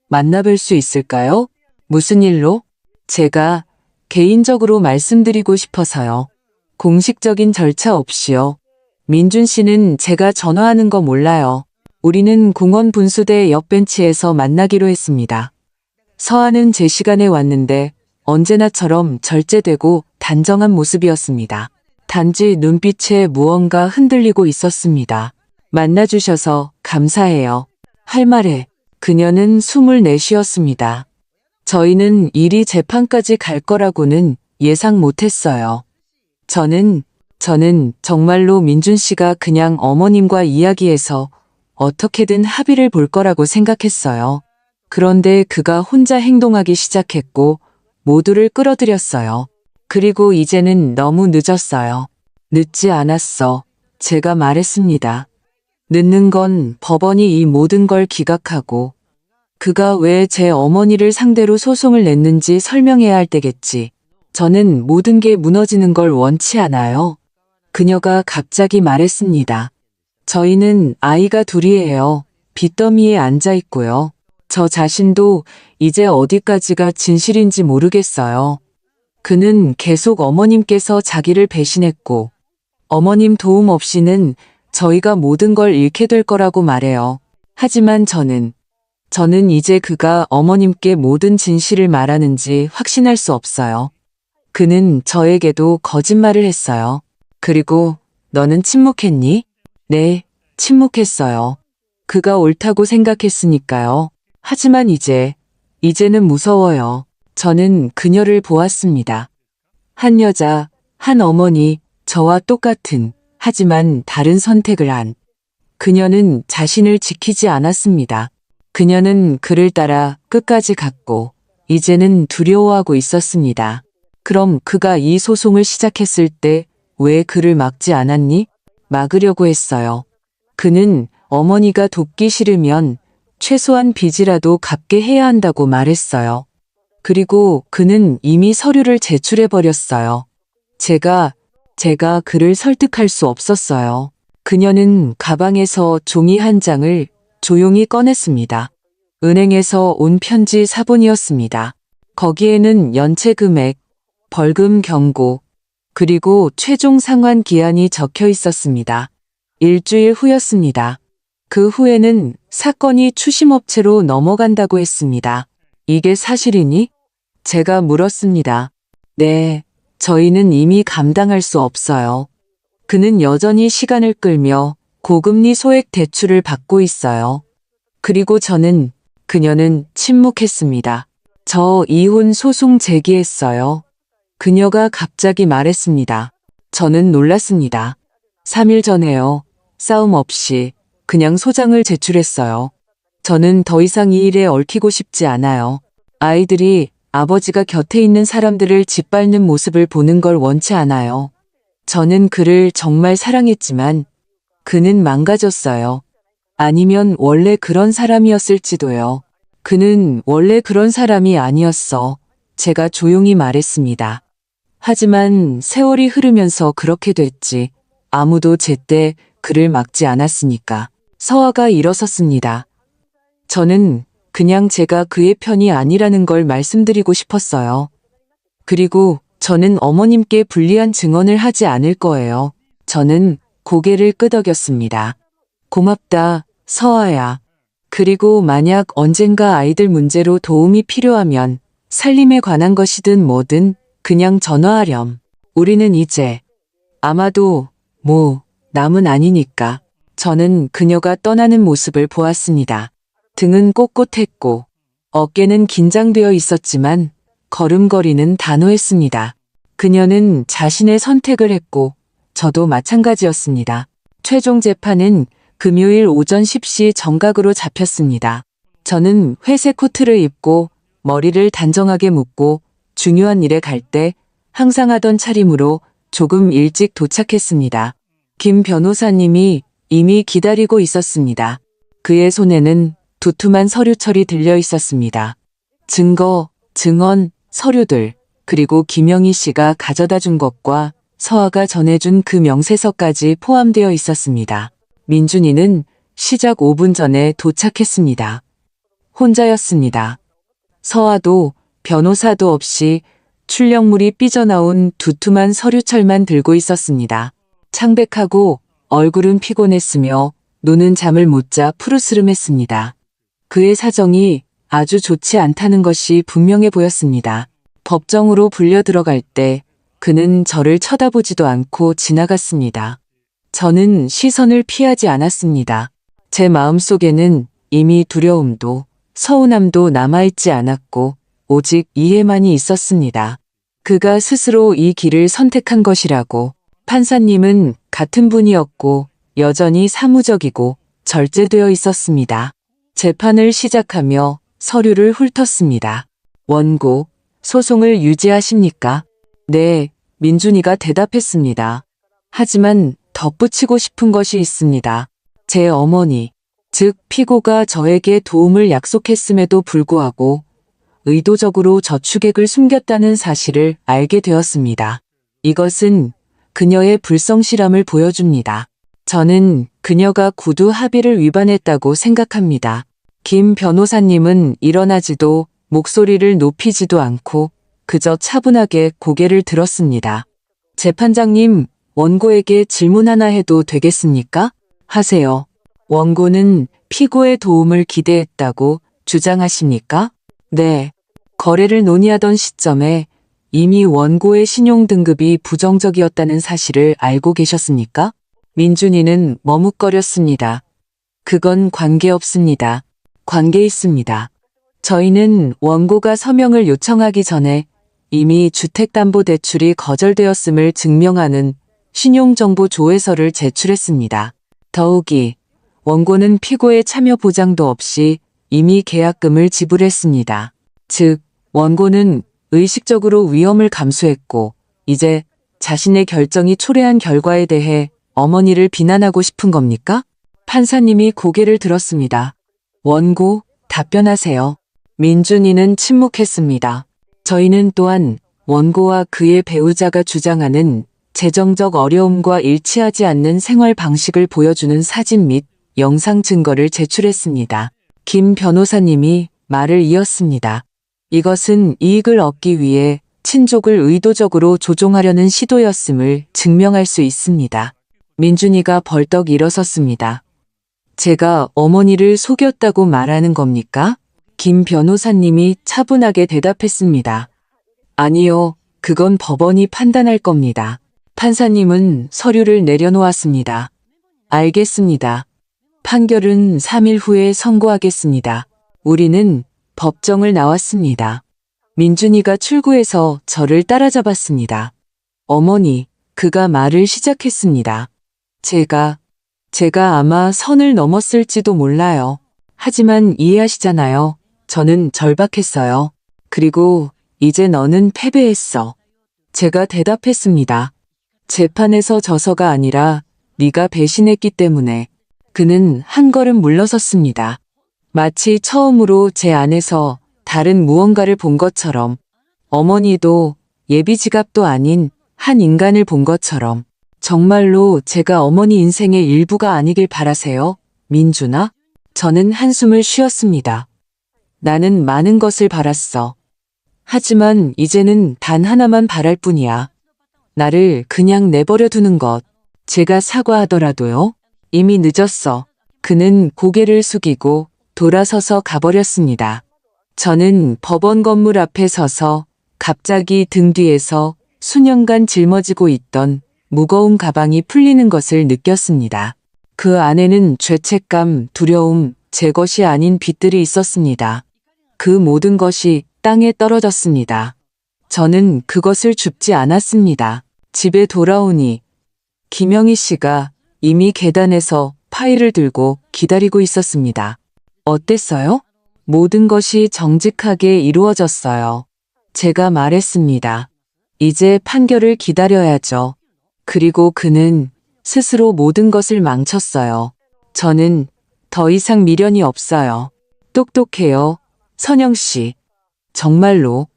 만나뵐 수 있을까요? 무슨 일로? 제가 개인적으로 말씀드리고 싶어서요. 공식적인 절차 없이요. 민준 씨는 제가 전화하는 거 몰라요. 우리는 공원 분수대 옆 벤치에서 만나기로 했습니다. 서아는 제 시간에 왔는데 언제나처럼 절제되고 단정한 모습이었습니다. 단지 눈빛에 무언가 흔들리고 있었습니다. 만나주셔서 감사해요. 할 말에 그녀는 숨을 내쉬었습니다. 저희는 일이 재판까지 갈 거라고는 예상 못했어요. 저는 정말로 민준 씨가 그냥 어머님과 이야기해서 어떻게든 합의를 볼 거라고 생각했어요. 그런데 그가 혼자 행동하기 시작했고 모두를 끌어들였어요. 그리고 이제는 너무 늦었어요. 늦지 않았어. 제가 말했습니다. 늦는 건 법원이 이 모든 걸 기각하고 그가 왜 제 어머니를 상대로 소송을 냈는지 설명해야 할 때겠지. 저는 모든 게 무너지는 걸 원치 않아요. 그녀가 갑자기 말했습니다. 저희는 아이가 둘이에요. 빚더미에 앉아 있고요. 저 자신도 이제 어디까지가 진실인지 모르겠어요. 그는 계속 어머님께서 자기를 배신했고 어머님 도움 없이는 저희가 모든 걸 잃게 될 거라고 말해요. 하지만 저는 이제 그가 어머님께 모든 진실을 말하는지 확신할 수 없어요. 그는 저에게도 거짓말을 했어요. 그리고 너는 침묵했니? 네, 침묵했어요. 그가 옳다고 생각했으니까요. 하지만 이제는 무서워요. 저는 그녀를 보았습니다. 한 여자, 한 어머니, 저와 똑같은, 하지만 다른 선택을 한. 그녀는 자신을 지키지 않았습니다. 그녀는 그를 따라 끝까지 갔고, 이제는 두려워하고 있었습니다. 그럼 그가 이 소송을 시작했을 때 왜 그를 막지 않았니? 막으려고 했어요. 그는 어머니가 돕기 싫으면 최소한 빚이라도 갚게 해야 한다고 말했어요. 그리고 그는 이미 서류를 제출해버렸어요. 제가 그를 설득할 수 없었어요. 그녀는 가방에서 종이 한 장을 조용히 꺼냈습니다. 은행에서 온 편지 사본이었습니다. 거기에는 연체 금액, 벌금 경고, 그리고 최종 상환 기한이 적혀 있었습니다. 일주일 후였습니다. 그 후에는 사건이 추심업체로 넘어간다고 했습니다. 이게 사실이니? 제가 물었습니다. 네, 저희는 이미 감당할 수 없어요. 그는 여전히 시간을 끌며 고금리 소액 대출을 받고 있어요. 그리고 그녀는 침묵했습니다. 저 이혼 소송 제기했어요. 그녀가 갑자기 말했습니다. 저는 놀랐습니다. 3일 전에요. 싸움 없이 그냥 소장을 제출했어요. 저는 더 이상 이 일에 얽히고 싶지 않아요. 아이들이 아버지가 곁에 있는 사람들을 짓밟는 모습을 보는 걸 원치 않아요. 저는 그를 정말 사랑했지만 그는 망가졌어요. 아니면 원래 그런 사람이었을지도요. 그는 원래 그런 사람이 아니었어. 제가 조용히 말했습니다. 하지만 세월이 흐르면서 그렇게 됐지. 아무도 제때 그를 막지 않았으니까. 서아가 일어섰습니다. 저는 그냥 제가 그의 편이 아니라는 걸 말씀드리고 싶었어요. 그리고 저는 어머님께 불리한 증언을 하지 않을 거예요. 저는 고개를 끄덕였습니다. 고맙다, 서아야. 그리고 만약 언젠가 아이들 문제로 도움이 필요하면 살림에 관한 것이든 뭐든 그냥 전화하렴. 우리는 이제 아마도 남은 아니니까. 저는 그녀가 떠나는 모습을 보았습니다. 등은 꼿꼿했고 어깨는 긴장되어 있었지만 걸음걸이는 단호했습니다. 그녀는 자신의 선택을 했고 저도 마찬가지였습니다. 최종 재판은 금요일 오전 10시 정각으로 잡혔습니다. 저는 회색 코트를 입고 머리를 단정하게 묶고 중요한 일에 갈 때 항상 하던 차림으로 조금 일찍 도착했습니다. 김 변호사님이 이미 기다리고 있었습니다. 그의 손에는 두툼한 서류철이 들려 있었습니다. 증거, 증언, 서류들, 그리고 김영희 씨가 가져다 준 것과 서아가 전해준 그 명세서까지 포함되어 있었습니다. 민준이는 시작 5분 전에 도착했습니다. 혼자였습니다. 서아도 변호사도 없이 출력물이 삐져나온 두툼한 서류철만 들고 있었습니다. 창백하고 얼굴은 피곤했으며 눈은 잠을 못 자 푸르스름했습니다. 그의 사정이 아주 좋지 않다는 것이 분명해 보였습니다. 법정으로 불려 들어갈 때 그는 저를 쳐다보지도 않고 지나갔습니다. 저는 시선을 피하지 않았습니다. 제 마음속에는 이미 두려움도 서운함도 남아있지 않았고 오직 이해만이 있었습니다. 그가 스스로 이 길을 선택한 것이라고. 판사님은 같은 분이었고 여전히 사무적이고 절제되어 있었습니다. 재판을 시작하며 서류를 훑었습니다. 원고, 소송을 유지하십니까? 네, 민준이가 대답했습니다. 하지만 덧붙이고 싶은 것이 있습니다. 제 어머니, 즉 피고가 저에게 도움을 약속했음에도 불구하고 의도적으로 저축액을 숨겼다는 사실을 알게 되었습니다. 이것은 그녀의 불성실함을 보여줍니다. 저는 그녀가 구두 합의를 위반했다고 생각합니다. 김 변호사님은 일어나지도 목소리를 높이지도 않고 그저 차분하게 고개를 들었습니다. 재판장님, 원고에게 질문 하나 해도 되겠습니까? 하세요. 원고는 피고의 도움을 기대했다고 주장하십니까? 네. 거래를 논의하던 시점에 이미 원고의 신용등급이 부정적이었다는 사실을 알고 계셨습니까? 민준이는 머뭇거렸습니다. 그건 관계없습니다. 관계 있습니다. 저희는 원고가 서명을 요청하기 전에 이미 주택담보대출이 거절되었음을 증명하는 신용정보조회서를 제출했습니다. 더욱이 원고는 피고의 참여 보장도 없이 이미 계약금을 지불했습니다. 즉, 원고는 의식적으로 위험을 감수했고 이제 자신의 결정이 초래한 결과에 대해 어머니를 비난하고 싶은 겁니까? 판사님이 고개를 들었습니다. 원고, 답변하세요. 민준이는 침묵했습니다. 저희는 또한 원고와 그의 배우자가 주장하는 재정적 어려움과 일치하지 않는 생활 방식을 보여주는 사진 및 영상 증거를 제출했습니다. 김 변호사님이 말을 이었습니다. 이것은 이익을 얻기 위해 친족을 의도적으로 조종하려는 시도였음을 증명할 수 있습니다. 민준이가 벌떡 일어섰습니다. 제가 어머니를 속였다고 말하는 겁니까? 김 변호사님이 차분하게 대답했습니다. 아니요, 그건 법원이 판단할 겁니다. 판사님은 서류를 내려놓았습니다. 알겠습니다. 판결은 3일 후에 선고하겠습니다. 우리는 법정을 나왔습니다. 민준이가 출구에서 저를 따라잡았습니다. 어머니, 그가 말을 시작했습니다. 제가 아마 선을 넘었을지도 몰라요. 하지만 이해하시잖아요. 저는 절박했어요. 그리고 이제 너는 패배했어. 제가 대답했습니다. 재판에서 져서가 아니라 네가 배신했기 때문에. 그는 한 걸음 물러섰습니다. 마치 처음으로 제 안에서 다른 무언가를 본 것처럼, 어머니도 예비 지갑도 아닌 한 인간을 본 것처럼. 정말로 제가 어머니 인생의 일부가 아니길 바라세요, 민준아? 저는 한숨을 쉬었습니다. 나는 많은 것을 바랐어. 하지만 이제는 단 하나만 바랄 뿐이야. 나를 그냥 내버려 두는 것. 제가 사과하더라도요. 이미 늦었어. 그는 고개를 숙이고 돌아서서 가버렸습니다. 저는 법원 건물 앞에 서서 갑자기 등 뒤에서 수년간 짊어지고 있던 무거운 가방이 풀리는 것을 느꼈습니다. 그 안에는 죄책감, 두려움, 제 것이 아닌 빚들이 있었습니다. 그 모든 것이 땅에 떨어졌습니다. 저는 그것을 줍지 않았습니다. 집에 돌아오니 김영희 씨가 이미 계단에서 파일을 들고 기다리고 있었습니다. 어땠어요? 모든 것이 정직하게 이루어졌어요. 제가 말했습니다. 이제 판결을 기다려야죠. 그리고 그는 스스로 모든 것을 망쳤어요. 저는 더 이상 미련이 없어요. 똑똑해요, 선영 씨. 정말로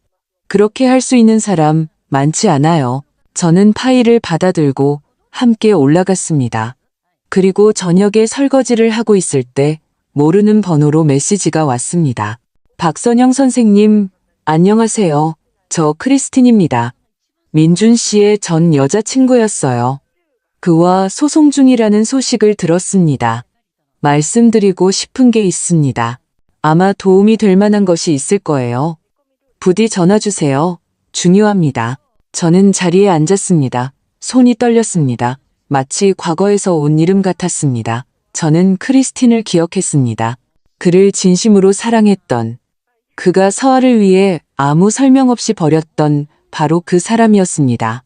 그렇게 할 수 있는 사람 많지 않아요. 저는 파일을 받아들고 함께 올라갔습니다. 그리고 저녁에 설거지를 하고 있을 때 모르는 번호로 메시지가 왔습니다. 박선영 선생님, 안녕하세요. 저 크리스틴입니다. 민준 씨의 전 여자친구였어요. 그와 소송 중이라는 소식을 들었습니다. 말씀드리고 싶은 게 있습니다. 아마 도움이 될 만한 것이 있을 거예요. 부디 전화 주세요. 중요합니다. 저는 자리에 앉았습니다. 손이 떨렸습니다. 마치 과거에서 온 이름 같았습니다. 저는 크리스틴을 기억했습니다. 그를 진심으로 사랑했던, 그가 서아를 위해 아무 설명 없이 버렸던 바로 그 사람이었습니다.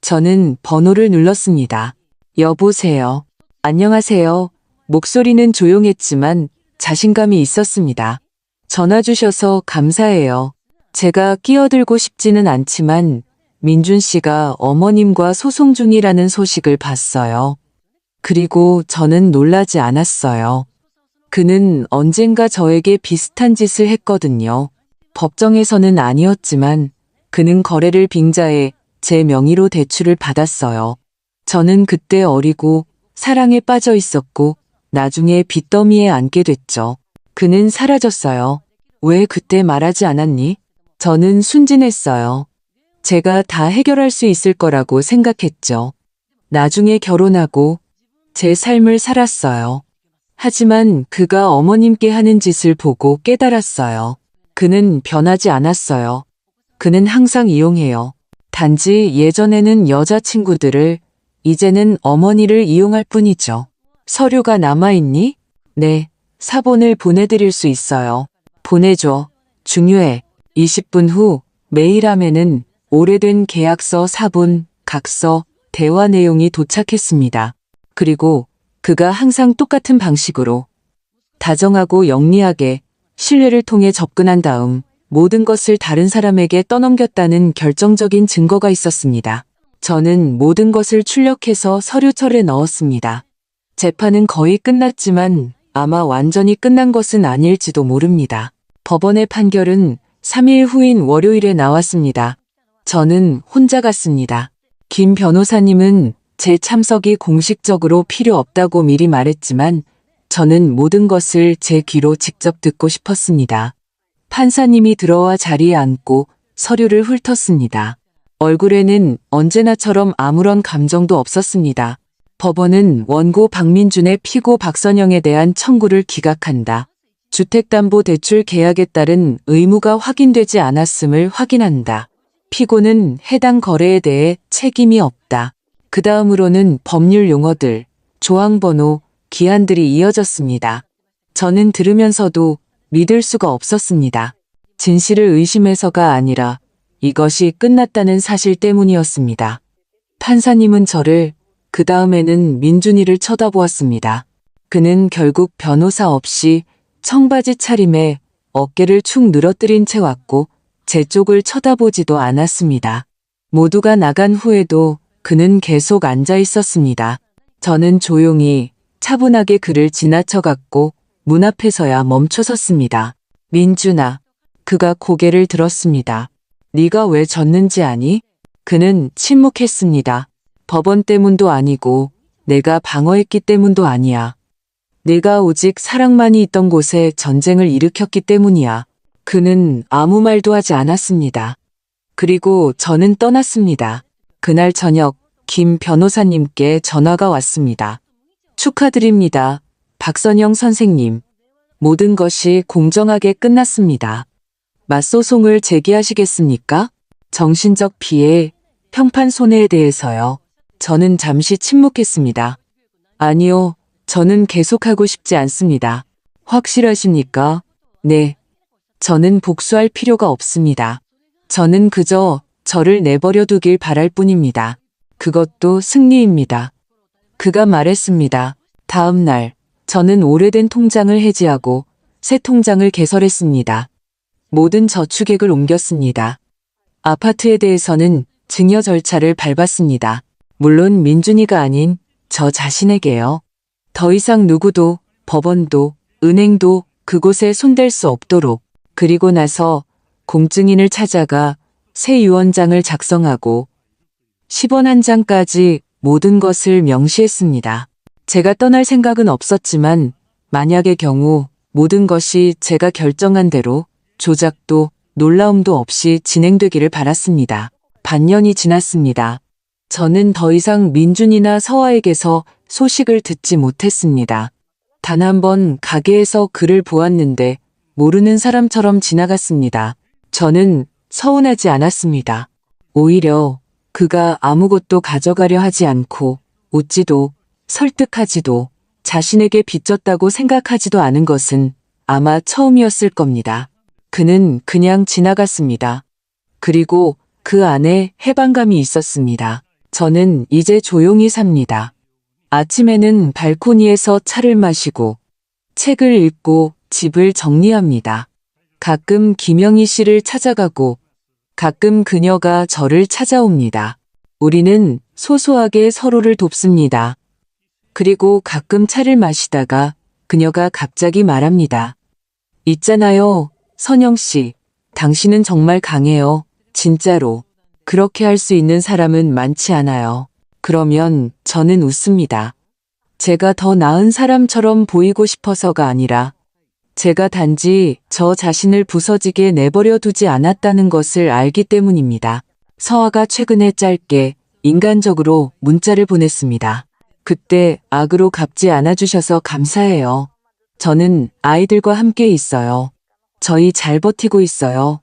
저는 번호를 눌렀습니다. 여보세요. 안녕하세요. 목소리는 조용했지만 자신감이 있었습니다. 전화 주셔서 감사해요. 제가 끼어들고 싶지는 않지만 민준 씨가 어머님과 소송 중이라는 소식을 봤어요. 그리고 저는 놀라지 않았어요. 그는 언젠가 저에게 비슷한 짓을 했거든요. 법정에서는 아니었지만 그는 거래를 빙자해 제 명의로 대출을 받았어요. 저는 그때 어리고 사랑에 빠져 있었고 나중에 빚더미에 앉게 됐죠. 그는 사라졌어요. 왜 그때 말하지 않았니? 저는 순진했어요. 제가 다 해결할 수 있을 거라고 생각했죠. 나중에 결혼하고 제 삶을 살았어요. 하지만 그가 어머님께 하는 짓을 보고 깨달았어요. 그는 변하지 않았어요. 그는 항상 이용해요. 단지 예전에는 여자친구들을, 이제는 어머니를 이용할 뿐이죠. 서류가 남아있니? 네, 사본을 보내드릴 수 있어요. 보내줘. 중요해. 20분 후 메일함에는 오래된 계약서, 사본, 각서, 대화 내용이 도착했습니다. 그리고 그가 항상 똑같은 방식으로 다정하고 영리하게 신뢰를 통해 접근한 다음 모든 것을 다른 사람에게 떠넘겼다는 결정적인 증거가 있었습니다. 저는 모든 것을 출력해서 서류철에 넣었습니다. 재판은 거의 끝났지만 아마 완전히 끝난 것은 아닐지도 모릅니다. 법원의 판결은 3일 후인 월요일에 나왔습니다. 저는 혼자 갔습니다. 김 변호사님은 제 참석이 공식적으로 필요 없다고 미리 말했지만 저는 모든 것을 제 귀로 직접 듣고 싶었습니다. 판사님이 들어와 자리에 앉고 서류를 훑었습니다. 얼굴에는 언제나처럼 아무런 감정도 없었습니다. 법원은 원고 박민준의 피고 박선영에 대한 청구를 기각한다. 주택담보대출 계약에 따른 의무가 확인되지 않았음을 확인한다. 피고는 해당 거래에 대해 책임이 없다. 그 다음으로는 법률 용어들, 조항번호, 기한들이 이어졌습니다. 저는 들으면서도 믿을 수가 없었습니다. 진실을 의심해서가 아니라 이것이 끝났다는 사실 때문이었습니다. 판사님은 저를, 그 다음에는 민준이를 쳐다보았습니다. 그는 결국 변호사 없이 청바지 차림에 어깨를 축 늘어뜨린 채 왔고 제 쪽을 쳐다보지도 않았습니다. 모두가 나간 후에도 그는 계속 앉아 있었습니다. 저는 조용히 차분하게 그를 지나쳐갔고 문 앞에서야 멈춰섰습니다. 민준아. 그가 고개를 들었습니다. 네가 왜 졌는지 아니? 그는 침묵했습니다. 법원 때문도 아니고 내가 방어했기 때문도 아니야. 내가 오직 사랑만이 있던 곳에 전쟁을 일으켰기 때문이야. 그는 아무 말도 하지 않았습니다. 그리고 저는 떠났습니다. 그날 저녁 김 변호사님께 전화가 왔습니다. 축하드립니다. 박선영 선생님. 모든 것이 공정하게 끝났습니다. 맞소송을 제기하시겠습니까? 정신적 피해, 평판 손해에 대해서요. 저는 잠시 침묵했습니다. 아니요, 저는 계속하고 싶지 않습니다. 확실하십니까? 네. 저는 복수할 필요가 없습니다. 저는 그저 저를 내버려 두길 바랄 뿐입니다. 그것도 승리입니다. 그가 말했습니다. 다음 날, 저는 오래된 통장을 해지하고 새 통장을 개설했습니다. 모든 저축액을 옮겼습니다. 아파트에 대해서는 증여 절차를 밟았습니다. 물론 민준이가 아닌 저 자신에게요. 더 이상 누구도, 법원도, 은행도 그곳에 손댈 수 없도록. 그리고 나서 공증인을 찾아가 새 유언장을 작성하고 10원 한 장까지 모든 것을 명시했습니다. 제가 떠날 생각은 없었지만 만약의 경우 모든 것이 제가 결정한 대로 조작도 놀라움도 없이 진행되기를 바랐습니다. 반년이 지났습니다. 저는 더 이상 민준이나 서아에게서 소식을 듣지 못했습니다. 단 한 번 가게에서 그를 보았는데 모르는 사람처럼 지나갔습니다. 저는 서운하지 않았습니다. 오히려 그가 아무것도 가져가려 하지 않고 웃지도 설득하지도 자신에게 빚졌다고 생각하지도 않은 것은 아마 처음이었을 겁니다. 그는 그냥 지나갔습니다. 그리고 그 안에 해방감이 있었습니다. 저는 이제 조용히 삽니다. 아침에는 발코니에서 차를 마시고 책을 읽고 집을 정리합니다. 가끔 김영희 씨를 찾아가고 가끔 그녀가 저를 찾아옵니다. 우리는 소소하게 서로를 돕습니다. 그리고 가끔 차를 마시다가 그녀가 갑자기 말합니다. 있잖아요, 선영 씨. 당신은 정말 강해요. 진짜로. 그렇게 할 수 있는 사람은 많지 않아요. 그러면 저는 웃습니다. 제가 더 나은 사람처럼 보이고 싶어서가 아니라 제가 단지 저 자신을 부서지게 내버려 두지 않았다는 것을 알기 때문입니다. 서아가 최근에 짧게 인간적으로 문자를 보냈습니다. 그때 악으로 갚지 않아주셔서 감사해요. 저는 아이들과 함께 있어요. 저희 잘 버티고 있어요.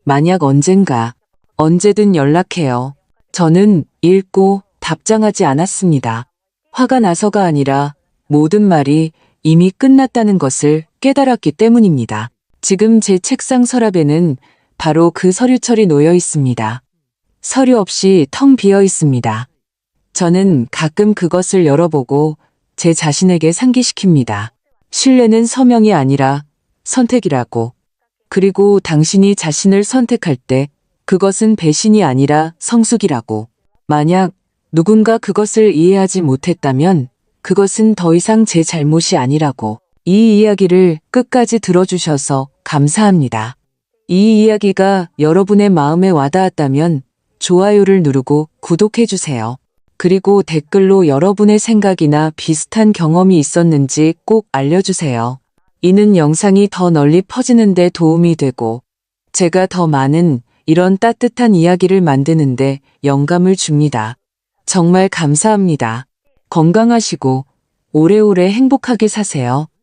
만약 언젠가, 언제든 연락해요. 저는 읽고 답장하지 않았습니다. 화가 나서가 아니라 모든 말이 이미 끝났다는 것을 깨달았기 때문입니다. 지금 제 책상 서랍에는 바로 그 서류철이 놓여 있습니다. 서류 없이 텅 비어 있습니다. 저는 가끔 그것을 열어보고 제 자신에게 상기시킵니다. 신뢰는 서명이 아니라 선택이라고. 그리고 당신이 자신을 선택할 때 그것은 배신이 아니라 성숙이라고. 만약 누군가 그것을 이해하지 못했다면 그것은 더 이상 제 잘못이 아니라고. 이 이야기를 끝까지 들어주셔서 감사합니다. 이 이야기가 여러분의 마음에 와닿았다면 좋아요를 누르고 구독해주세요. 그리고 댓글로 여러분의 생각이나 비슷한 경험이 있었는지 꼭 알려주세요. 이는 영상이 더 널리 퍼지는 데 도움이 되고 제가 더 많은 이런 따뜻한 이야기를 만드는데 영감을 줍니다. 정말 감사합니다. 건강하시고 오래오래 행복하게 사세요.